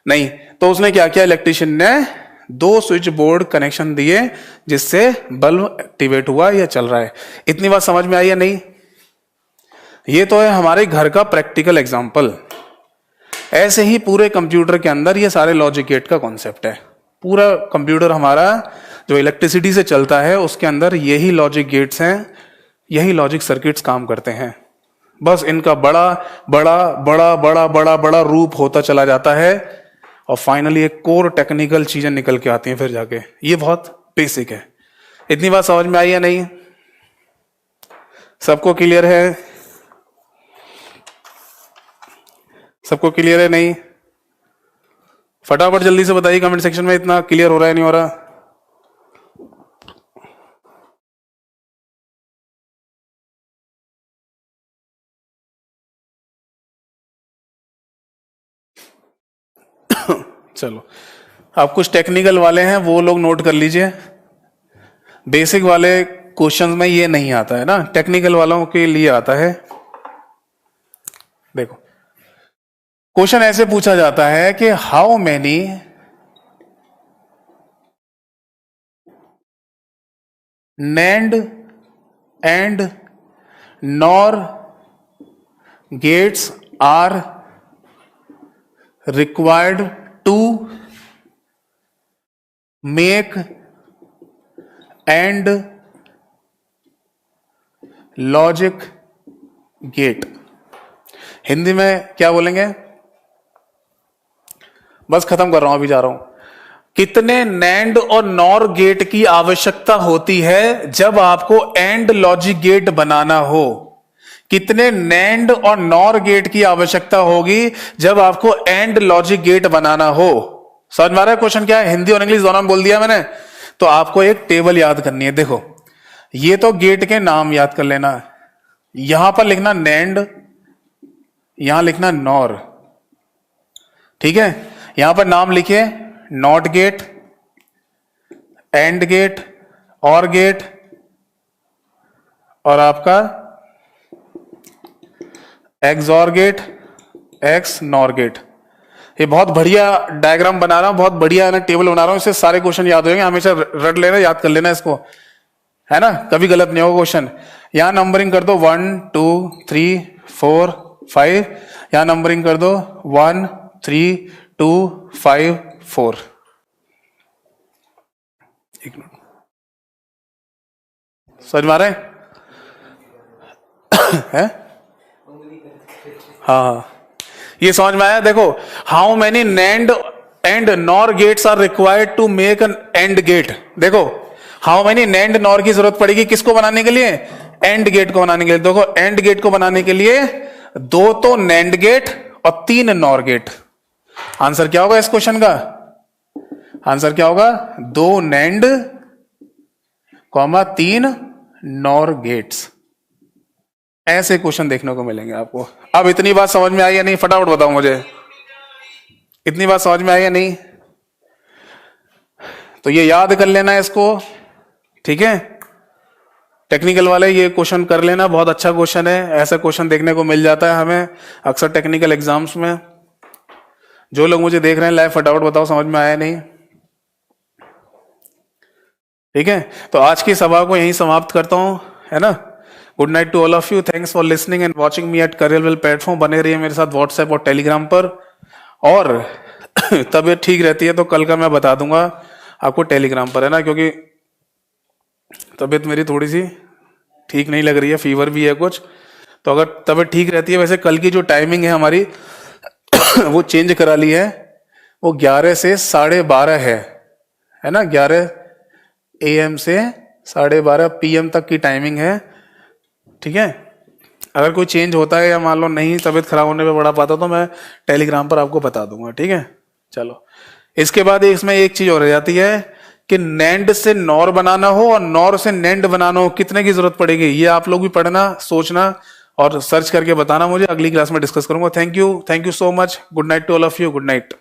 नहीं, तो उसने क्या किया, इलेक्ट्रिशियन ने दो स्विच बोर्ड कनेक्शन दिए, जिससे बल्ब एक्टिवेट हुआ या चल रहा है। इतनी बात समझ में आई या नहीं। ये तो है हमारे घर का प्रैक्टिकल एग्जाम्पल। ऐसे ही पूरे कंप्यूटर के अंदर ये सारे लॉजिक गेट का कॉन्सेप्ट है। पूरा कंप्यूटर हमारा जो इलेक्ट्रिसिटी से चलता है, उसके अंदर यही लॉजिक गेट्स हैं, यही लॉजिक सर्किट्स काम करते हैं। बस इनका बड़ा बड़ा बड़ा बड़ा बड़ा बड़ा रूप होता चला जाता है और फाइनली एक कोर टेक्निकल चीजें निकल के आती हैं फिर जाके। ये बहुत बेसिक है। इतनी बात समझ में आई या नहीं, सबको क्लियर है, सबको क्लियर है नहीं। फटाफट जल्दी से बताइए कमेंट सेक्शन में, इतना क्लियर हो रहा है नहीं हो रहा। चलो, अब कुछ टेक्निकल वाले हैं वो लोग नोट कर लीजिए। बेसिक वाले क्वेश्चंस में ये नहीं आता है ना, टेक्निकल वालों के लिए आता है। देखो, क्वेश्चन ऐसे पूछा जाता है कि how many NAND and NOR gates are required to make AND logic gate. Hindi में क्या बोलेंगे, बस खत्म कर रहा हूं, अभी जा रहा हूं। कितने NAND और NOR गेट की आवश्यकता होती है जब आपको AND लॉजिक गेट बनाना हो। कितने NAND और NOR गेट की आवश्यकता होगी जब आपको AND लॉजिक गेट बनाना हो। समझ में आ रहा है क्वेश्चन क्या है। हिंदी और इंग्लिश दोनों में बोल दिया मैंने। तो आपको एक टेबल याद करनी है। देखो, ये तो गेट के नाम याद कर लेना। यहां पर लिखना NAND, यहां लिखना NOR, ठीक है। यहां पर नाम लिखिए, नॉट गेट, एंड गेट, और गेट, और आपका XOR गेट, XNOR गेट। ये बहुत बढ़िया डायग्राम बना रहा हूं, बहुत बढ़िया ना टेबल बना रहा हूं, इससे सारे क्वेश्चन याद हो जाएंगे। हमेशा रट लेना, याद कर लेना इसको, है ना, कभी गलत नहीं होगा क्वेश्चन। यहां नंबरिंग कर दो 1 2 3 4 5, यहां नंबरिंग कर दो 1 3 2 5 4। एक मिनट, समझ में आ रहे हैं? हाँ, ये समझ में आया। देखो, how many NAND and NOR gates are required to make an AND gate. देखो, हाउ मेनी NAND NOR की जरूरत पड़ेगी किसको बनाने के लिए, एंड गेट को बनाने के लिए। देखो, एंड गेट को बनाने के लिए 2 तो NAND गेट और 3 NOR गेट। आंसर क्या होगा इस क्वेश्चन का, आंसर क्या होगा, 2 NAND, कॉमा 3 नॉर गेट्स। ऐसे क्वेश्चन देखने को मिलेंगे आपको। अब इतनी बात समझ में आई या नहीं, फटाफट बताओ मुझे, इतनी बात समझ में आई या नहीं? तो ये याद कर लेना है इसको, ठीक है। टेक्निकल वाले ये क्वेश्चन कर लेना, बहुत अच्छा क्वेश्चन है। ऐसा क्वेश्चन देखने को मिल जाता है हमें अक्सर टेक्निकल एग्जाम्स में। जो लोग मुझे देख रहे हैं लाइव, फटाफट बताओ समझ में आया नहीं? ठीक है, तो आज की सभा को यहीं समाप्त करता हूं, है ना। Good night to all of you, thanks for listening and watching me at Careerwill platform. बने रहिए मेरे साथ व्हाट्सएप और टेलीग्राम पर, और तबीयत ठीक रहती है तो कल का मैं बता दूंगा आपको टेलीग्राम पर, है ना, क्योंकि तबीयत मेरी थोड़ी सी ठीक नहीं लग रही है, फीवर भी है कुछ। तो अगर तबीयत ठीक रहती है, वैसे कल की जो टाइमिंग है हमारी वो चेंज करा ली है, वो 11 से 12:30 है ना, 11 AM से 12:30 PM तक की टाइमिंग है, ठीक है। अगर कोई चेंज होता है या मान लो नहीं तबीयत खराब होने पे बढ़ा पाता तो मैं टेलीग्राम पर आपको बता दूंगा, ठीक है। चलो, इसके बाद इसमें एक चीज और रह जाती है कि नैंड से नॉर बनाना हो और नॉर से नैंड बनाना हो, कितने की जरूरत पड़ेगी, ये आप लोग भी पढ़ना, सोचना और सर्च करके बताना मुझे। अगली क्लास में डिस्कस करूंगा। Thank you so much. Good night to all of you. Good night.